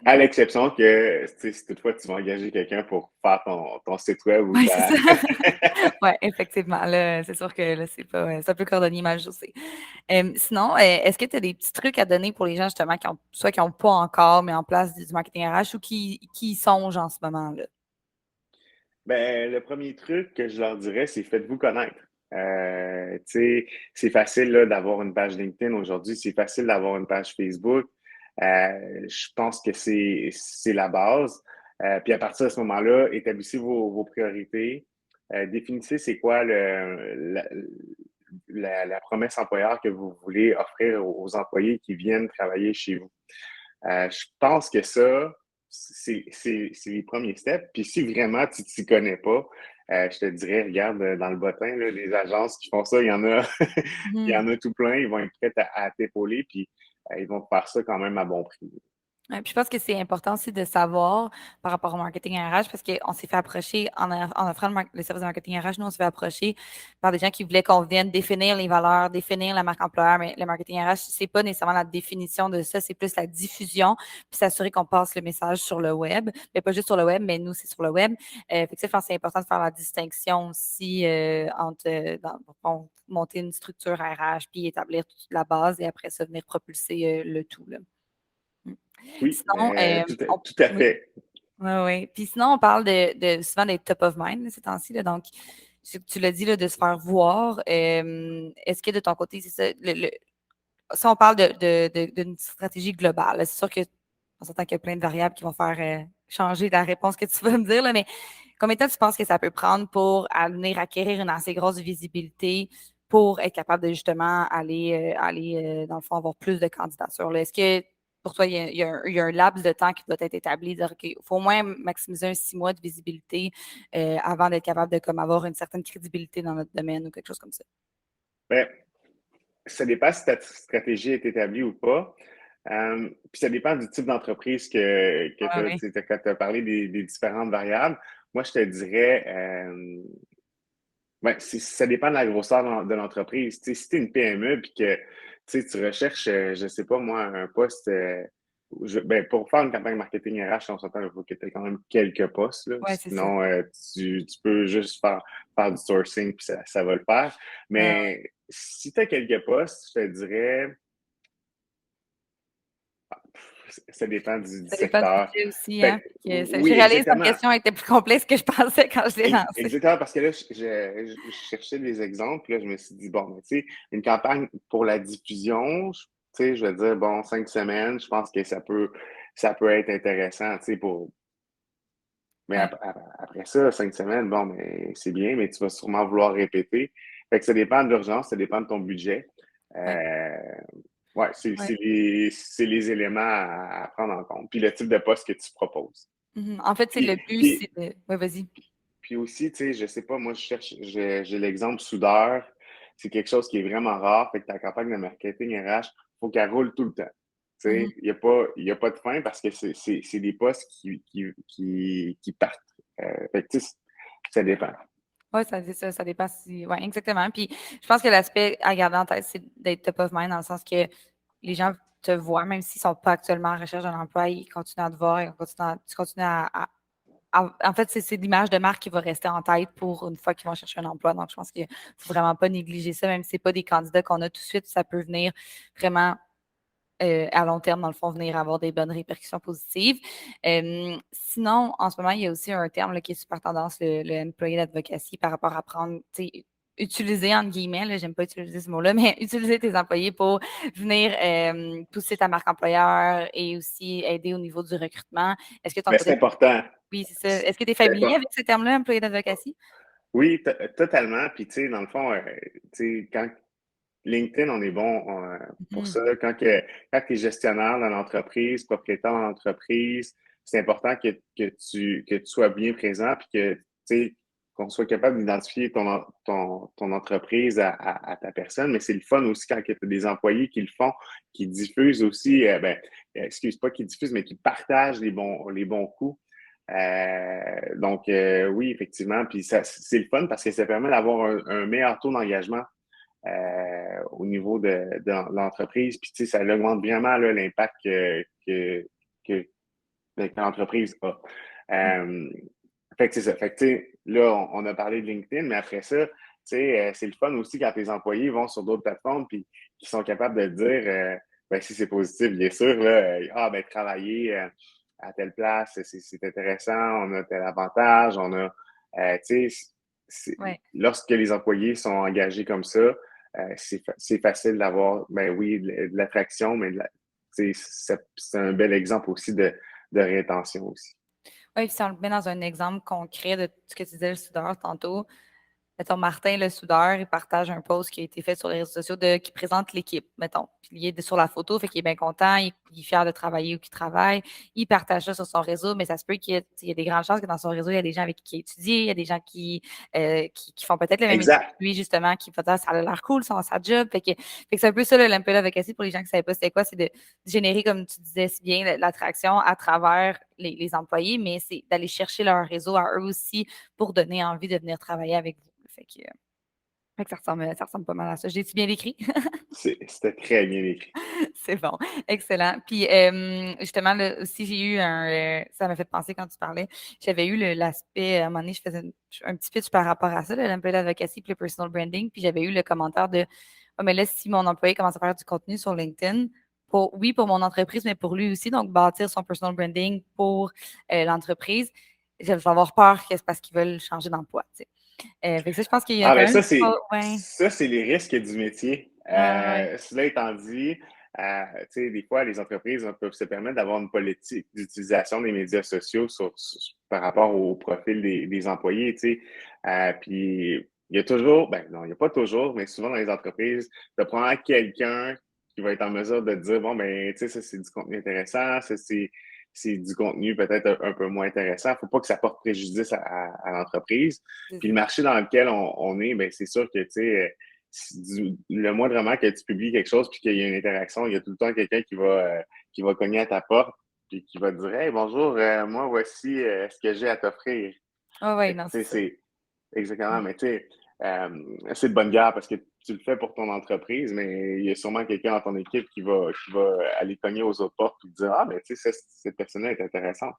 À l'exception que si toutefois tu vas engager quelqu'un pour faire ton site web ou Oui, c'est ça. Oui, effectivement. Là, c'est sûr que là, c'est un peu cordonnier mal chaussé. Sinon, est-ce que tu as des petits trucs à donner pour les gens justement qui n'ont pas encore mis en place du marketing RH ou qui y songent en ce moment-là? Ben, le premier truc que je leur dirais, c'est faites-vous connaître. C'est facile là, d'avoir une page LinkedIn aujourd'hui, c'est facile d'avoir une page Facebook. Je pense que c'est la base. Puis à partir de ce moment-là, établissez vos priorités. Définissez c'est quoi la promesse employeur que vous voulez offrir aux employés qui viennent travailler chez vous. Je pense que ça, c'est les premiers steps. Puis si vraiment tu ne t'y connais pas, je te dirais, regarde dans le bottin, là, les agences qui font ça, il y en a, il y en a tout plein. Ils vont être prêts à t'épauler, puis ils vont faire ça quand même à bon prix. Ouais, puis je pense que c'est important aussi de savoir par rapport au marketing RH parce qu'on s'est fait approcher en offrant le service de marketing RH, nous, on s'est fait approcher par des gens qui voulaient qu'on vienne définir les valeurs, définir la marque employeur, mais le marketing RH, c'est pas nécessairement la définition de ça, c'est plus la diffusion, puis s'assurer qu'on passe le message sur le web, mais pas juste sur le web, mais nous, c'est sur le web. Fait que ça, je pense que c'est important de faire la distinction aussi entre monter une structure RH, puis établir toute la base et après ça, venir propulser le tout, là. Oui, Sinon, tout à fait. Oui, oui. Puis sinon, on parle souvent des top of mind là, ces temps-ci. Là, donc, tu l'as dit, là, de se faire voir. Est-ce que de ton côté, c'est ça, si on parle d'une stratégie globale, là, c'est sûr qu'on s'entend qu'il y a plein de variables qui vont faire changer la réponse que tu vas me dire, là, mais combien de temps tu penses que ça peut prendre pour venir acquérir une assez grosse visibilité pour être capable de justement aller dans le fond, avoir plus de candidatures, là? Est-ce que pour toi, il y a un laps de temps qui doit être établi, dire OK, il faut au moins maximiser un 6 mois de visibilité avant d'être capable de comme, avoir une certaine crédibilité dans notre domaine ou quelque chose comme ça? Ben, ça dépend si ta stratégie est établie ou pas. Puis ça dépend du type d'entreprise que tu as parlé des différentes variables. Moi, je te dirais, ça dépend de la grosseur de l'entreprise. Si tu es une PME et que tu recherches, je ne sais pas moi, un poste, pour faire une campagne marketing RH, on s'entend, il faut que tu aies quand même quelques postes. Là. Ouais, c'est Sinon, tu peux juste faire du sourcing puis ça va le faire. Mais si tu as quelques postes, je te dirais, ça dépend du Ça dépend du secteur. budget aussi, Fait hein? oui, Je réalise que exactement. la question était plus complexe que je pensais quand je l'ai lancée. Exactement, parce que là, je cherchais des exemples, puis là, je me suis dit, bon, tu sais, une campagne pour la diffusion, tu sais, je vais dire, bon, 5 semaines, je pense que ça peut être intéressant, tu sais, Mais Ouais. après ça, 5 semaines, bon, mais c'est bien, mais tu vas sûrement vouloir répéter. Fait que ça dépend de l'urgence, ça dépend de ton budget. Ouais, c'est Ouais. les éléments à prendre en compte. Puis le type de poste que tu proposes. En fait, c'est le but, c'est de. Oui, vas-y. Puis aussi, tu sais, je sais pas, moi, j'ai l'exemple soudeur. C'est quelque chose qui est vraiment rare. Fait que ta campagne de marketing RH, il faut qu'elle roule tout le temps. Tu sais, il n'y a pas de fin parce que c'est des postes qui partent. Fait que, tu sais, ça dépend. Oui, ça dépend si. Oui, exactement. Puis je pense que l'aspect à garder en tête, c'est d'être top of mind dans le sens que les gens te voient, même s'ils ne sont pas actuellement en recherche d'un emploi, ils continuent à te voir, tu continues en fait, c'est l'image de marque qui va rester en tête pour une fois qu'ils vont chercher un emploi. Donc, je pense qu'il ne faut vraiment pas négliger ça, même si ce n'est pas des candidats qu'on a tout de suite, ça peut venir vraiment à long terme, dans le fond, venir avoir des bonnes répercussions positives. Sinon, en ce moment, il y a aussi un terme là, qui est super tendance, le employee advocacy, par rapport à prendre, utiliser, entre guillemets, là, j'aime pas utiliser ce mot-là, mais utiliser tes employés pour venir pousser ta marque employeur et aussi aider au niveau du recrutement. Est-ce que tu en Mais c'est important. Oui, c'est ça. Est-ce que tu es C'est familier important. avec ce terme-là, employé d'advocacy? Oui, totalement. Puis, tu sais, dans le fond, tu sais, quand LinkedIn, on est bon pour Mhm. ça. Quand tu es gestionnaire dans l'entreprise, propriétaire dans l'entreprise, c'est important que tu sois bien présent puis que, tu sais, qu'on soit capable d'identifier ton entreprise à ta personne. Mais c'est le fun aussi quand tu as des employés qui le font, qui diffusent aussi, excuse pas qui diffusent, mais qui partagent les bons coups. Donc, oui, effectivement. Puis c'est le fun parce que ça permet d'avoir un meilleur taux d'engagement au niveau de l'entreprise. Puis, tu sais, ça augmente vraiment là, l'impact que l'entreprise a. Fait que c'est ça. Fait que, tu sais, là, on a parlé de LinkedIn, mais après ça, tu sais, c'est le fun aussi quand tes employés vont sur d'autres plateformes puis qu'ils sont capables de dire, ben, si c'est positif, bien sûr, là, ben, travailler à telle place, c'est intéressant, on a tel avantage, on a, tu sais, Ouais. lorsque les employés sont engagés comme ça, c'est facile d'avoir, ben oui, de l'attraction, mais c'est un bel exemple aussi de rétention aussi. Oui, puis si on le met dans un exemple concret de ce que tu disais, le soudeur, tantôt, mettons, Martin, le soudeur, il partage un post qui a été fait sur les réseaux sociaux qui présente l'équipe, mettons. Puis il est sur la photo, fait qu'il est bien content, il est fier de travailler où il travaille. Il partage ça sur son réseau, mais ça se peut il y a des grandes chances que dans son réseau, il y a des gens avec qui il a étudié, il y a des gens qui font peut-être le même métier Exact. que lui, justement, qui font dire ça a l'air cool, sa job. Fait que c'est un peu ça, l'employee advocacy, pour les gens qui ne savaient pas c'était quoi, c'est de générer, comme tu disais si bien, l'attraction à travers les employés, mais c'est d'aller chercher leur réseau à eux aussi pour donner envie de venir travailler avec vous. Fait que ça ressemble pas mal à ça. J'ai-tu bien décrit? C'était très bien écrit. C'est bon, excellent. Puis justement, là, aussi, j'ai eu ça m'a fait penser quand tu parlais, j'avais eu l'aspect, à un moment donné, je faisais un petit pitch par rapport à ça, l'employé d'advocacy puis le personal branding, puis j'avais eu le commentaire de « Ah, mais là, si mon employé commence à faire du contenu sur LinkedIn, pour mon entreprise, mais pour lui aussi, donc bâtir son personal branding pour l'entreprise, je vais avoir peur que c'est parce qu'ils veulent changer d'emploi. » Fait que ça, je pense qu'il y a Ah, quand ben même ouais. ça, c'est les risques du métier. Ouais. Cela étant dit, tu sais, des fois, les entreprises peuvent se permettre d'avoir une politique d'utilisation des médias sociaux par rapport au profil des employés, tu sais. Puis, il y a toujours, ben non, il n'y a pas toujours, mais souvent dans les entreprises, tu prends quelqu'un qui va être en mesure de dire, bon, ben, tu sais, ça, c'est du contenu intéressant, ça, c'est du contenu peut-être un peu moins intéressant. Il ne faut pas que ça porte préjudice à l'entreprise. Puis le marché dans lequel on est, ben c'est sûr que, tu sais, le moindrement que tu publies quelque chose puis qu'il y a une interaction, il y a tout le temps quelqu'un qui va cogner à ta porte puis qui va te dire « Hey, bonjour, moi, voici ce que j'ai à t'offrir. » Ouais, Fait que, non, tu sais, c'est ça. c'est exactement, mais tu sais, c'est de bonne guerre parce que tu le fais pour ton entreprise, mais il y a sûrement quelqu'un dans ton équipe qui va aller cogner aux autres portes et te dire « Ah, ben, tu sais, cette personne-là est intéressante. »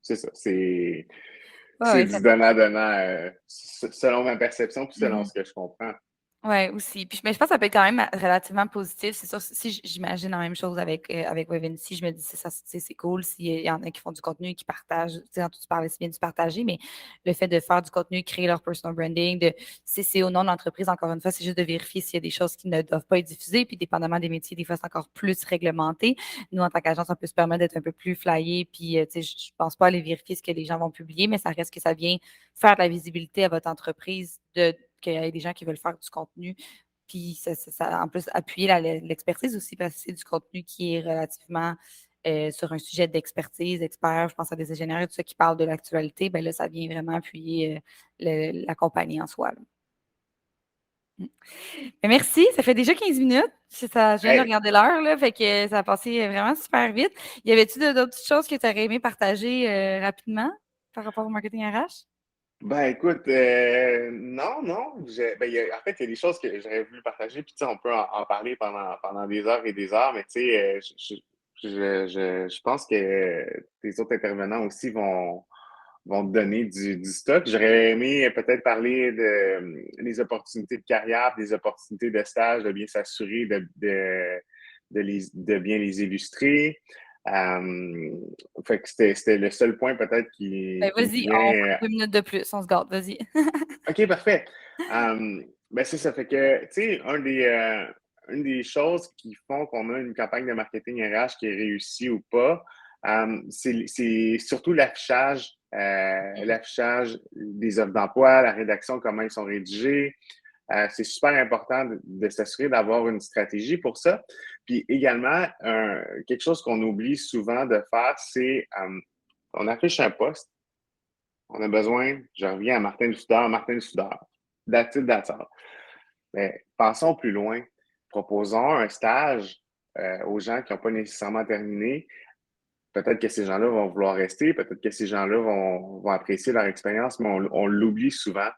C'est ça, Ouais, c'est ouais, du donnant-donnant selon ma perception puis selon mhm. ce que je comprends. Ouais, aussi. Puis, mais je pense que ça peut être quand même relativement positif. C'est sûr, si j'imagine la même chose avec Wavency, je me dis, c'est cool s'il y en a qui font du contenu et qui partagent. Tu sais, tu parlais si bien du partager, mais le fait de faire du contenu, créer leur personal branding, c'est au nom de l'entreprise, encore une fois, c'est juste de vérifier s'il y a des choses qui ne doivent pas être diffusées. Puis, dépendamment des métiers, des fois, c'est encore plus réglementé. Nous, en tant qu'agence, on peut se permettre d'être un peu plus flyé. Puis, tu sais, je pense pas aller vérifier ce que les gens vont publier, mais ça reste que ça vient faire de la visibilité à votre entreprise qu'il y ait des gens qui veulent faire du contenu. Puis en plus, appuyer l'expertise aussi, parce que c'est du contenu qui est relativement sur un sujet d'expertise, expert, je pense à des ingénieurs et tout ça qui parlent de l'actualité, bien là, ça vient vraiment appuyer la compagnie en soi. Mm. Mais merci, ça fait déjà 15 minutes. Je viens de Hey, regarder l'heure, là, fait que ça a passé vraiment super vite. Y avait-tu d'autres petites choses que tu aurais aimé partager rapidement par rapport au marketing RH? ben écoute, non, non. En fait, il y a des choses que j'aurais voulu partager, puis tu sais, on peut en parler pendant des heures et des heures, mais tu sais, je pense que les autres intervenants aussi vont te donner du stock. J'aurais aimé peut-être parler des opportunités de carrière, des opportunités de stage, de bien s'assurer de bien les illustrer. Fait que c'était le seul point peut-être qui Vas-y, vient. on prend 2 minutes de plus, on se garde, vas-y. OK, parfait. C'est ça. Fait que, tu sais, une des choses qui font qu'on a une campagne de marketing RH qui est réussie ou pas, c'est surtout l'affichage des offres d'emploi, la rédaction, comment ils sont rédigés. C'est super important de s'assurer d'avoir une stratégie pour ça. Puis également, quelque chose qu'on oublie souvent de faire, c'est on affiche un poste. On a besoin, je reviens à Martin Soudard. That's it, that's all. Mais pensons plus loin. Proposons un stage aux gens qui n'ont pas nécessairement terminé. Peut-être que ces gens-là vont vouloir rester, peut-être que ces gens-là vont apprécier leur expérience, mais on l'oublie souvent.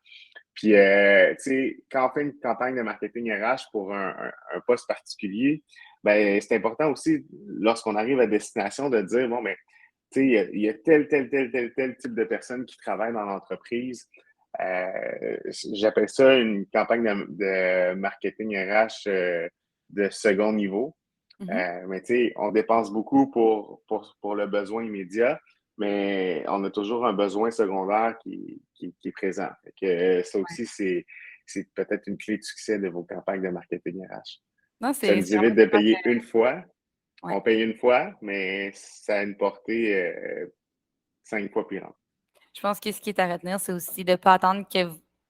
Puis, tu sais, quand on fait une campagne de marketing RH pour un poste particulier, ben c'est important aussi, lorsqu'on arrive à destination, de dire, bon, mais tu sais, il y a tel type de personnes qui travaillent dans l'entreprise. J'appelle ça une campagne de marketing RH de second niveau. Mais tu sais, on dépense beaucoup pour le besoin immédiat, mais on a toujours un besoin secondaire qui est présent. Fait que ça aussi, c'est peut-être une clé de succès de vos campagnes de marketing RH. Non, Ça nous c'est évite de payer une fois. Ouais. On paye une fois, mais ça a une portée 5 fois plus grande. Je pense que ce qui est à retenir, c'est aussi de ne pas attendre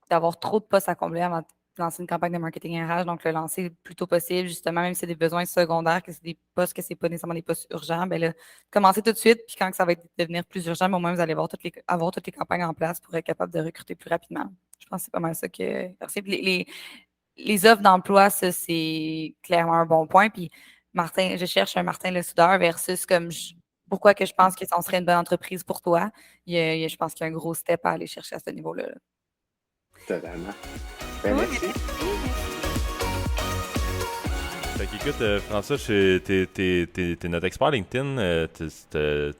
d'avoir trop de postes à combler avant de lancer une campagne de marketing RH. Donc, le lancer le plus tôt possible, justement, même si c'est des besoins secondaires, que c'est des postes, que ce n'est pas nécessairement des postes urgents, bien là, commencez tout de suite. Puis quand ça va devenir plus urgent, au moins, vous allez avoir toutes les campagnes en place pour être capable de recruter plus rapidement. Je pense que c'est pas mal ça que. Les offres d'emploi, ça, c'est clairement un bon point. Puis, Martin, je cherche un Martin Le Soudeur versus pourquoi que je pense que ça serait une bonne entreprise pour toi. Je pense qu'il y a un gros step à aller chercher à ce niveau-là. Totalement. Ben, merci. Fait qu'écoute, François, t'es notre expert LinkedIn.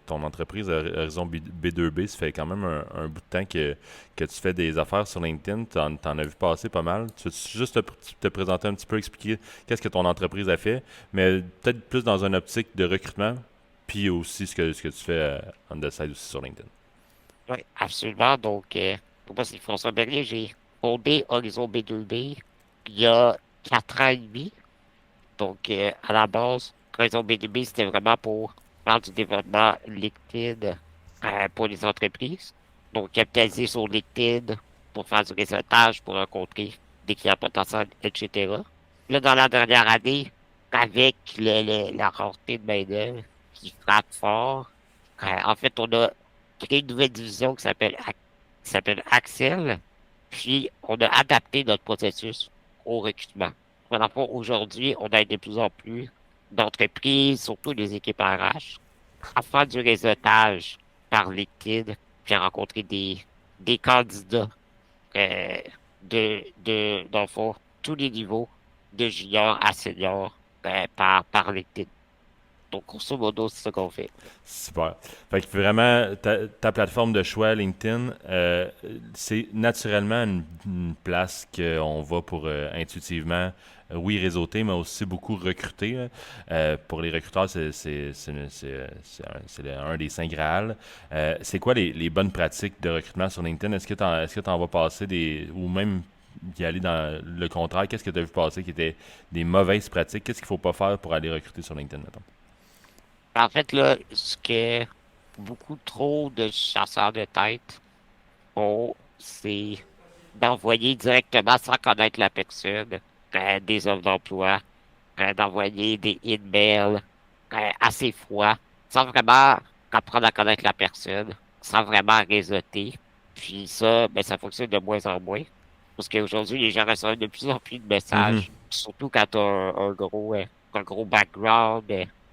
Ton entreprise Horizon B2B, ça fait quand même un bout de temps que tu fais des affaires sur LinkedIn. T'en as vu passer pas mal. Tu veux juste te présenter un petit peu, expliquer qu'est-ce que ton entreprise a fait, mais peut-être plus dans une optique de recrutement, puis aussi ce que tu fais on the side aussi sur LinkedIn. Oui, absolument. Donc, moi, c'est François Bernier. J'ai fondé Horizon B2B il y a 4 ans et demi. Donc, à la base, Horizon B2B, c'était vraiment pour faire du développement LinkedIn pour les entreprises. Donc, capitaliser sur LinkedIn pour faire du réseautage, pour rencontrer des clients potentiels, etc. Là, dans la dernière année, avec la rareté de main-d'œuvre qui frappe fort, en fait, on a créé une nouvelle division qui s'appelle Axel. Puis, on a adapté notre processus au recrutement. Aujourd'hui, on aide de plus en plus d'entreprises, surtout des équipes RH, à faire du réseautage par LinkedIn, puis à rencontrer des candidats dans le fond, tous les niveaux, de junior à senior, par LinkedIn. Donc, grosso modo, c'est ça qu'on fait. Super. Fait que vraiment, ta plateforme de choix, LinkedIn, c'est naturellement une place qu'on va pour intuitivement, oui, réseauter, mais aussi beaucoup recruter. Pour les recruteurs, c'est un des saints Graal. C'est quoi les bonnes pratiques de recrutement sur LinkedIn? Est-ce que t'en vas passer ou même y aller dans le contraire? Qu'est-ce que tu as vu passer qui étaient des mauvaises pratiques? Qu'est-ce qu'il faut pas faire pour aller recruter sur LinkedIn, mettons? En fait, là, ce que beaucoup trop de chasseurs de tête font, c'est d'envoyer directement sans connaître la personne des offres d'emploi, d'envoyer des emails assez froids, sans vraiment apprendre à connaître la personne, sans vraiment réseauter. Puis ça, ça fonctionne de moins en moins. Parce qu'aujourd'hui, les gens reçoivent de plus en plus de messages, surtout quand tu as un gros background,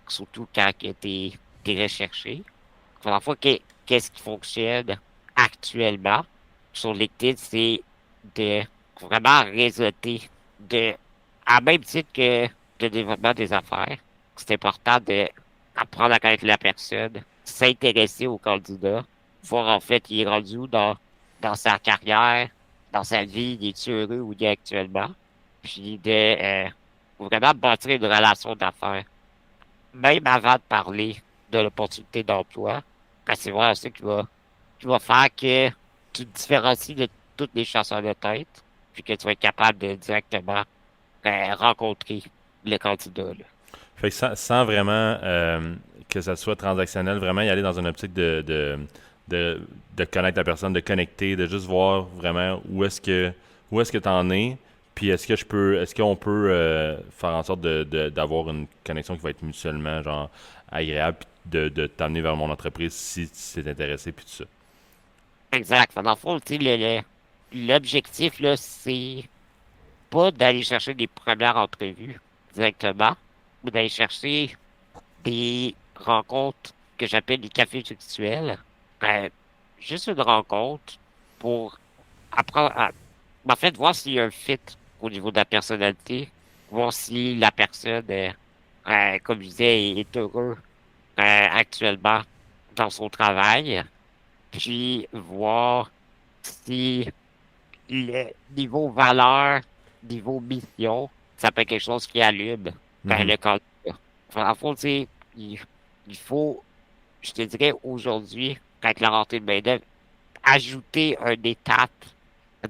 surtout quand t'es recherché. La fois, qu'est-ce qui fonctionne actuellement sur LinkedIn, c'est de vraiment réseauter à même titre que le développement des affaires. C'est important d'apprendre à connaître la personne, s'intéresser au candidat, voir en fait il est rendu où dans sa carrière, dans sa vie, il est heureux où il est actuellement, puis de vraiment bâtir une relation d'affaires même avant de parler de l'opportunité d'emploi, ben, c'est vraiment ça qui va faire que tu te différencies de tous les chasseurs de tête, puis que tu vas être capable de directement rencontrer le candidat, là. Fait que sans vraiment que ça soit transactionnel, vraiment y aller dans une optique de connaître la personne, de connecter, de juste voir vraiment où est-ce que tu en es, puis est-ce qu'on peut faire en sorte d'avoir une connexion qui va être mutuellement genre agréable, puis de t'amener vers mon entreprise si t'es intéressé, puis tout ça. Exact. Fait, dans le fond, tu sais, l'objectif, là, c'est pas d'aller chercher des premières entrevues directement, mais d'aller chercher des rencontres que j'appelle des cafés virtuels. Euh, Juste une rencontre pour apprendre en fait, voir s'il y a un fit au niveau de la personnalité, voir si la personne, comme je disais, est heureux actuellement dans son travail, puis voir si le niveau valeur, niveau mission, ça peut être quelque chose qui allume Mhm. le candidat. En fond, tu sais, il faut, je te dirais aujourd'hui, avec la rentrée de main-d'œuvre, ajouter une étape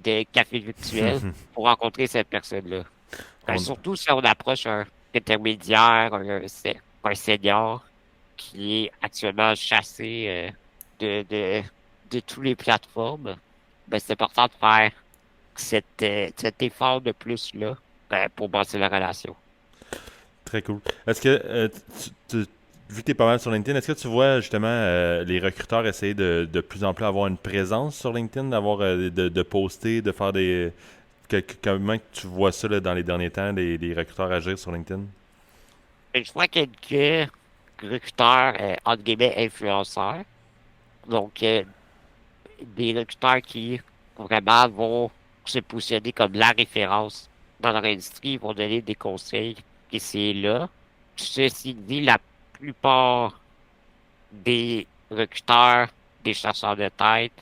de café virtuel pour rencontrer cette personne-là. On- Surtout si on approche un intermédiaire, un senior qui est actuellement chassé de, de, de toutes les plateformes, ben, c'est important de faire cet effort de plus-là pour bâtir la relation. Très cool. Est-ce que, vu que tu es pas mal sur LinkedIn, est-ce que tu vois justement les recruteurs essayer de plus en plus avoir une présence sur LinkedIn, de poster, de faire des... Comment que tu vois ça là, dans les derniers temps, les recruteurs agir sur LinkedIn? Et je vois quelques recruteurs, entre guillemets, influenceurs. Donc, des recruteurs qui vraiment vont se positionner comme la référence dans leur industrie, vont donner des conseils ici et là. Ceci dit, la plupart des recruteurs, des chasseurs de tête,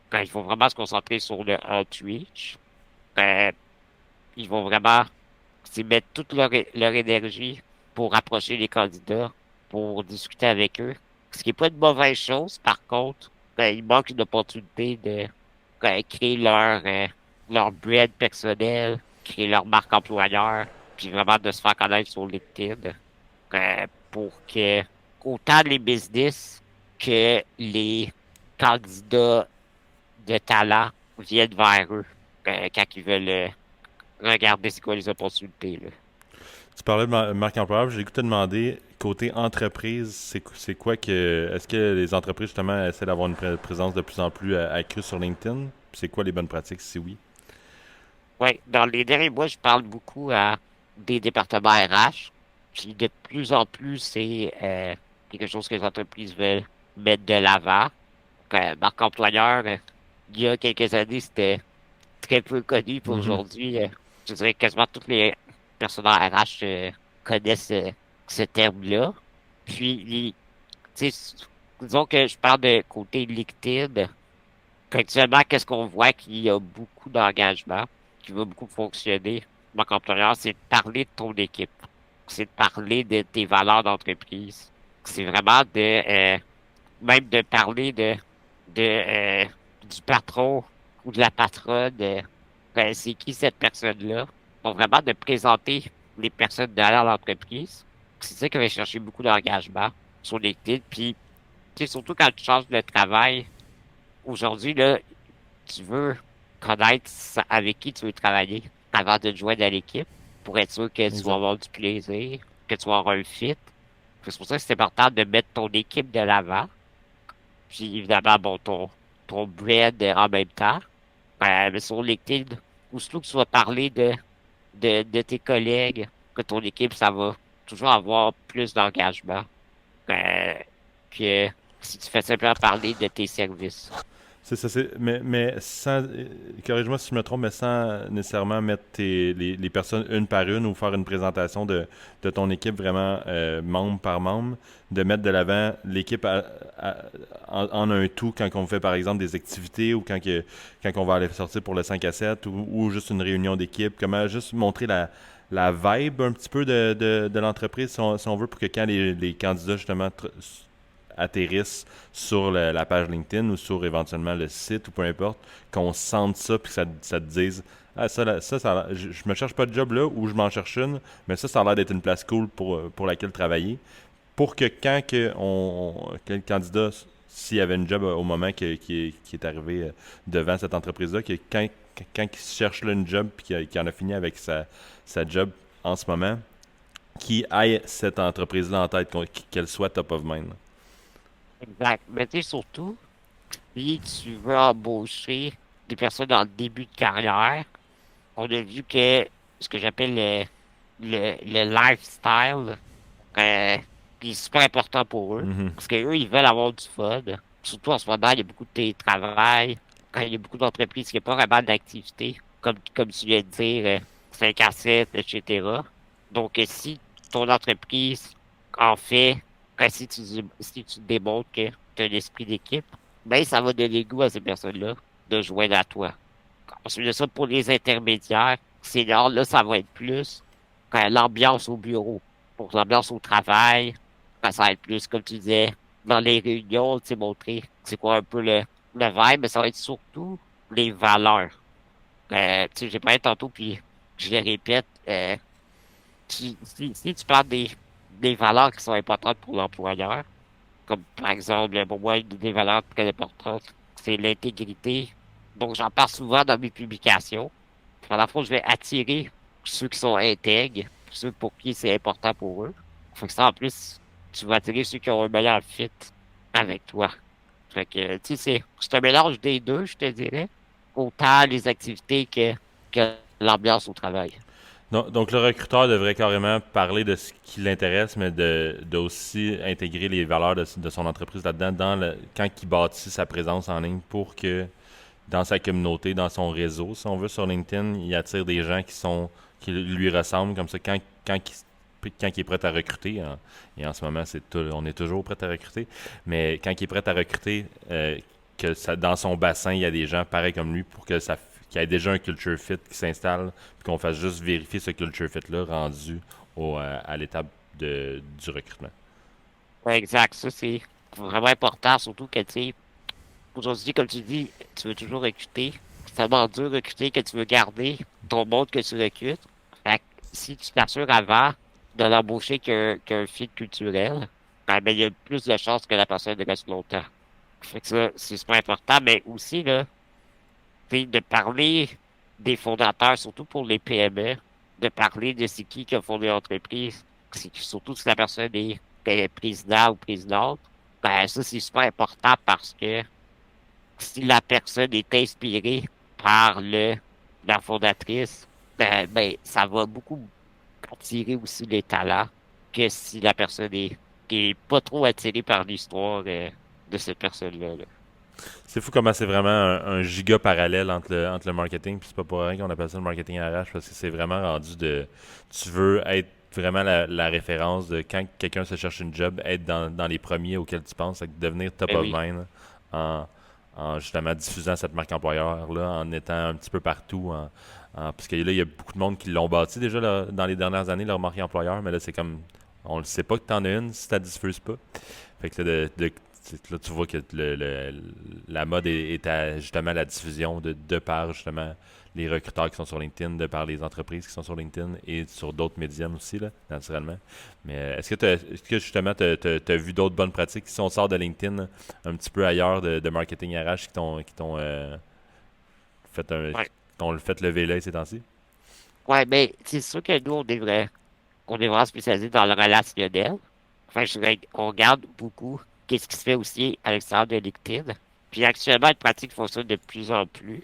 quand ils vont vraiment se concentrer sur le outreach, euh, ils vont vraiment mettre toute leur énergie pour approcher les candidats, pour discuter avec eux. Ce qui n'est pas une mauvaise chose, par contre, il manque une opportunité de créer leur brand personnel, créer leur marque employeur, puis vraiment de se faire connaître sur LinkedIn pour que autant les business que les candidats de talent viennent vers eux quand ils veulent regarder c'est quoi les opportunités, là. Tu parlais de marque employeur, j'ai écouté te demander, côté entreprise, c'est quoi que... Est-ce que les entreprises, justement, essaient d'avoir une présence de plus en plus accrue sur LinkedIn? Puis c'est quoi les bonnes pratiques, si oui? Ouais, dans les derniers mois, je parle beaucoup à des départements RH. Puis de plus en plus, c'est quelque chose que les entreprises veulent mettre de l'avant. Marque employeur, il y a quelques années, c'était très peu connu. Pour Mhm. aujourd'hui, je dirais que quasiment toutes les personnes en RH connaissent ce terme-là. Puis, tu sais, disons que je parle de côté LinkedIn. Actuellement, qu'est-ce qu'on voit qu'il y a beaucoup d'engagement, qui va beaucoup fonctionner, marque employeur, c'est de parler de ton équipe. C'est de parler de tes valeurs d'entreprise. C'est vraiment même de parler du patron ou de la patronne. C'est qui cette personne-là? Donc vraiment de présenter les personnes derrière l'entreprise. C'est ça qui va chercher beaucoup d'engagement sur LinkedIn. Puis, tu sais, surtout quand tu changes de travail, aujourd'hui, là, tu veux connaître avec qui tu veux travailler avant de te joindre à l'équipe pour être sûr que tu vas Exact. avoir du plaisir, que tu vas avoir un fit. C'est pour ça que c'est important de mettre ton équipe de l'avant. Puis évidemment, bon, ton brand en même temps. Mais sur LinkedIn, aussitôt que tu vas parler de tes collègues, que ton équipe, ça va toujours avoir plus d'engagement euh, que si tu fais simplement parler de tes services. C'est ça, mais sans, corrige-moi si je me trompe, mais sans nécessairement mettre les personnes une par une ou faire une présentation de ton équipe vraiment membre par membre, de mettre de l'avant l'équipe en un tout quand on fait par exemple des activités ou quand on va aller sortir pour le 5 à 7 ou juste une réunion d'équipe, comment juste montrer la vibe un petit peu de l'entreprise, si on veut, pour que quand les candidats, justement, atterrissent sur la page LinkedIn ou sur éventuellement le site ou peu importe, qu'on sente ça puis que ça te dise ah, je me cherche pas de job là ou je m'en cherche une, mais ça a l'air d'être une place cool pour laquelle travailler. Pour que quand que le candidat, s'il y avait une job au moment qui est arrivé devant cette entreprise-là, que quand il cherche là, une job puis qu'il en a fini avec sa job en ce moment, qu'il ait cette entreprise-là en tête, qu'elle soit top of mind. Exact. Mais tu sais, surtout, si tu veux embaucher des personnes dans le début de carrière, on a vu que ce que j'appelle le lifestyle est super important pour eux. Mhm. Parce qu'eux, ils veulent avoir du fun. Surtout en ce moment, il y a beaucoup de télétravail. Il y a beaucoup d'entreprises qui n'ont pas vraiment d'activité, comme tu viens de dire, 5 à 7, etc. Donc, si ton entreprise en fait, si tu démontres que tu as un esprit d'équipe, ben ça va donner goût à ces personnes-là de joindre à toi. Ensuite de ça, pour les intermédiaires, là, ça va être plus l'ambiance au bureau. Pour l'ambiance au travail, ça va être plus, comme tu disais, dans les réunions, tu sais, montrer c'est quoi un peu le vibe, mais ça va être surtout les valeurs. Tu sais, j'ai parlé tantôt, puis je les répète, si tu parles des valeurs qui sont importantes pour l'employeur, comme par exemple, pour moi, une des valeurs très importantes, c'est l'intégrité. Donc, j'en parle souvent dans mes publications. À la fois, je vais attirer ceux qui sont intègres, ceux pour qui c'est important pour eux. Fait que ça, en plus, tu vas attirer ceux qui ont un meilleur fit avec toi. Fait que, tu sais, c'est un mélange des deux, je te dirais. Autant les activités que l'ambiance au travail. Donc, le recruteur devrait carrément parler de ce qui l'intéresse, mais d'aussi intégrer les valeurs de son entreprise là-dedans quand il bâtit sa présence en ligne pour que dans sa communauté, dans son réseau, si on veut, sur LinkedIn, il attire des gens qui lui ressemblent, comme ça, quand il est prêt à recruter, et en ce moment, on est toujours prêt à recruter, mais quand il est prêt à recruter, dans son bassin, il y a des gens pareils comme lui pour qu'il y ait déjà un culture fit qui s'installe, puis qu'on fasse juste vérifier ce culture fit-là rendu à l'étape du recrutement. Ouais, exact. Ça, c'est vraiment important, surtout que, tu sais, aujourd'hui, comme tu dis, tu veux toujours recruter. C'est tellement dur de recruter que tu veux garder ton monde que tu recrutes. Fait que si tu t'assures avant de l'embaucher qu'un fit culturel, ben, il y a plus de chances que la personne reste longtemps. Fait que ça, c'est super important, mais aussi, là, tu sais, de parler des fondateurs, surtout pour les PME, de parler de c'est qui a fondé l'entreprise, surtout si la personne est président ou présidente, ben, ça, c'est super important parce que si la personne est inspirée par la fondatrice, ben, ça va beaucoup attirer aussi les talents que si la personne est pas trop attirée par l'histoire de cette personne-là. Là. C'est fou comment c'est vraiment un giga parallèle entre le marketing, puis c'est pas pour rien qu'on appelle ça le marketing RH, parce que c'est vraiment rendu tu veux être vraiment la référence de quand quelqu'un se cherche une job, être dans les premiers auxquels tu penses, devenir top Ben of oui. mind en justement diffusant cette marque employeur-là, en étant un petit peu partout, parce que là, il y a beaucoup de monde qui l'ont bâti déjà là, dans les dernières années, leur marque employeur, mais là, c'est comme, on le sait pas que t'en as une si tu la diffuses pas. Fait que là, là, tu vois que la mode est à justement la diffusion de par justement les recruteurs qui sont sur LinkedIn, de par les entreprises qui sont sur LinkedIn et sur d'autres médiums aussi, là, naturellement. Mais est-ce que justement tu as vu d'autres bonnes pratiques qui sont sorties de LinkedIn un petit peu ailleurs de marketing RH qui t'ont fait lever l'œil ces temps-ci? Ouais, mais c'est sûr que nous, on est vraiment spécialisé dans le relationnel. Enfin, on regarde beaucoup qu'est-ce qui se fait aussi à l'extérieur de LinkedIn. Puis actuellement, une pratique fonctionne de plus en plus.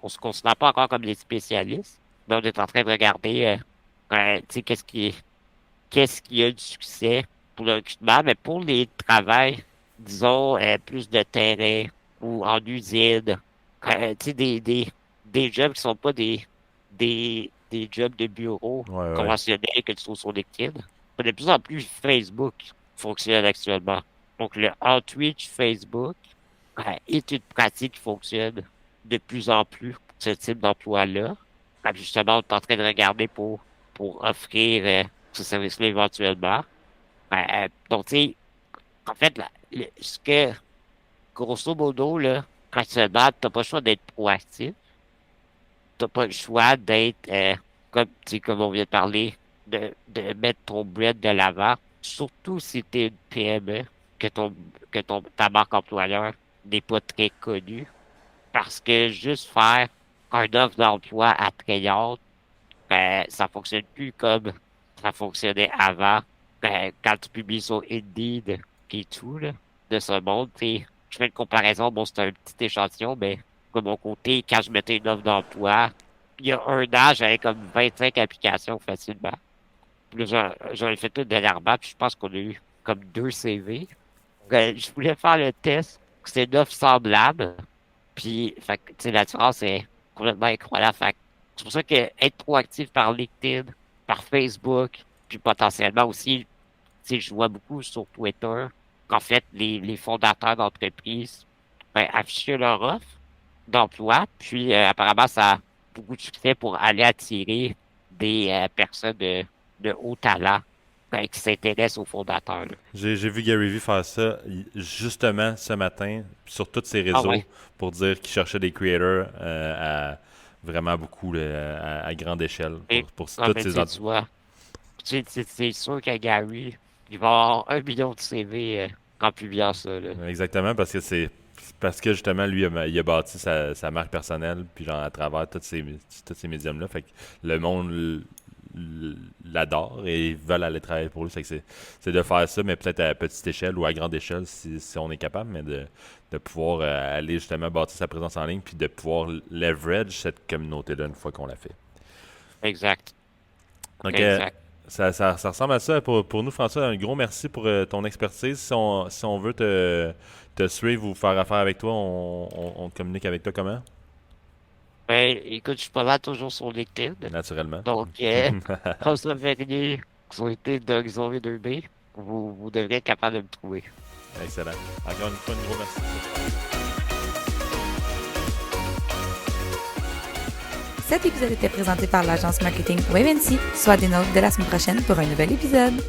On se considère pas encore comme des spécialistes, mais on est en train de regarder tu sais, qu'est-ce qui a du succès pour le recrutement, mais pour les travails, disons, plus de terrain ou en usine, tu sais, des jobs qui sont pas des jobs de bureau Ouais. conventionnels que tu trouves sur LinkedIn. De plus en plus, Facebook fonctionne actuellement. Donc, le outreach Facebook est une pratique qui fonctionne de plus en plus pour ce type d'emploi-là. justement, on est en train de regarder pour offrir ce service-là éventuellement. Donc, tu sais, en fait, ce que, grosso modo, là, quand tu te bats, t'as pas le choix d'être proactif. T'as pas le choix d'être, comme, tu sais, comme on vient de parler, de mettre ton brand de l'avant, surtout si t'es une PME, ta marque employeur n'est pas très connue. Parce que juste faire un offre d'emploi attrayante, ça fonctionne plus comme ça fonctionnait avant. Quand tu publies sur Indeed et tout, là, de ce monde, je fais une comparaison, bon, c'est un petit échantillon, mais de mon côté, quand je mettais une offre d'emploi, il y a un an, j'avais comme 25 applications facilement. Puis là, j'en ai fait tout dernièrement, puis je pense qu'on a eu comme 2 CV. Je voulais faire le test, c'est une offre semblable. Puis, fait que, tu sais, la différence est complètement incroyable. Fait que c'est pour ça que être proactif par LinkedIn, par Facebook, puis potentiellement aussi, tu sais, je vois beaucoup sur Twitter qu'en fait, les fondateurs d'entreprises affichaient leur offre d'emploi, puis apparemment, ça a beaucoup de succès pour aller attirer des personnes de haut talent qui s'intéressent aux fondateurs. Là. J'ai vu Gary Vee faire ça justement ce matin sur tous ses Ah réseaux ouais. pour dire qu'il cherchait des creators à vraiment beaucoup, là, à grande échelle pour Ah, toutes mais ces tu sais, tu vois, c'est sûr qu'à Gary, il va avoir 1 million de CV en publiant ça. Là. Exactement, parce que justement, lui, il a bâti sa marque personnelle, puis genre à travers tous ces médiums-là. Fait que le monde l'adore et ils veulent aller travailler pour lui. Fait que c'est de faire ça, mais peut-être à petite échelle ou à grande échelle si on est capable, mais de pouvoir aller justement bâtir sa présence en ligne, puis de pouvoir leverage cette communauté-là une fois qu'on l'a fait. Exact. Donc, Exact. ça ressemble à ça pour nous, François. Un gros merci pour ton expertise. Si on veut te suivre ou faire affaire avec toi, on communique avec toi comment? Ben, écoute, je suis pas là toujours sur LinkedIn. Naturellement. Donc, François Vernier, sur LinkedIn d'Horizon V2B, vous devrez être capable de me trouver. Excellent. Encore une fois, un gros merci. Cet épisode était présenté par l'agence marketing Wave & See. Sois des nôtres dès la semaine prochaine pour un nouvel épisode.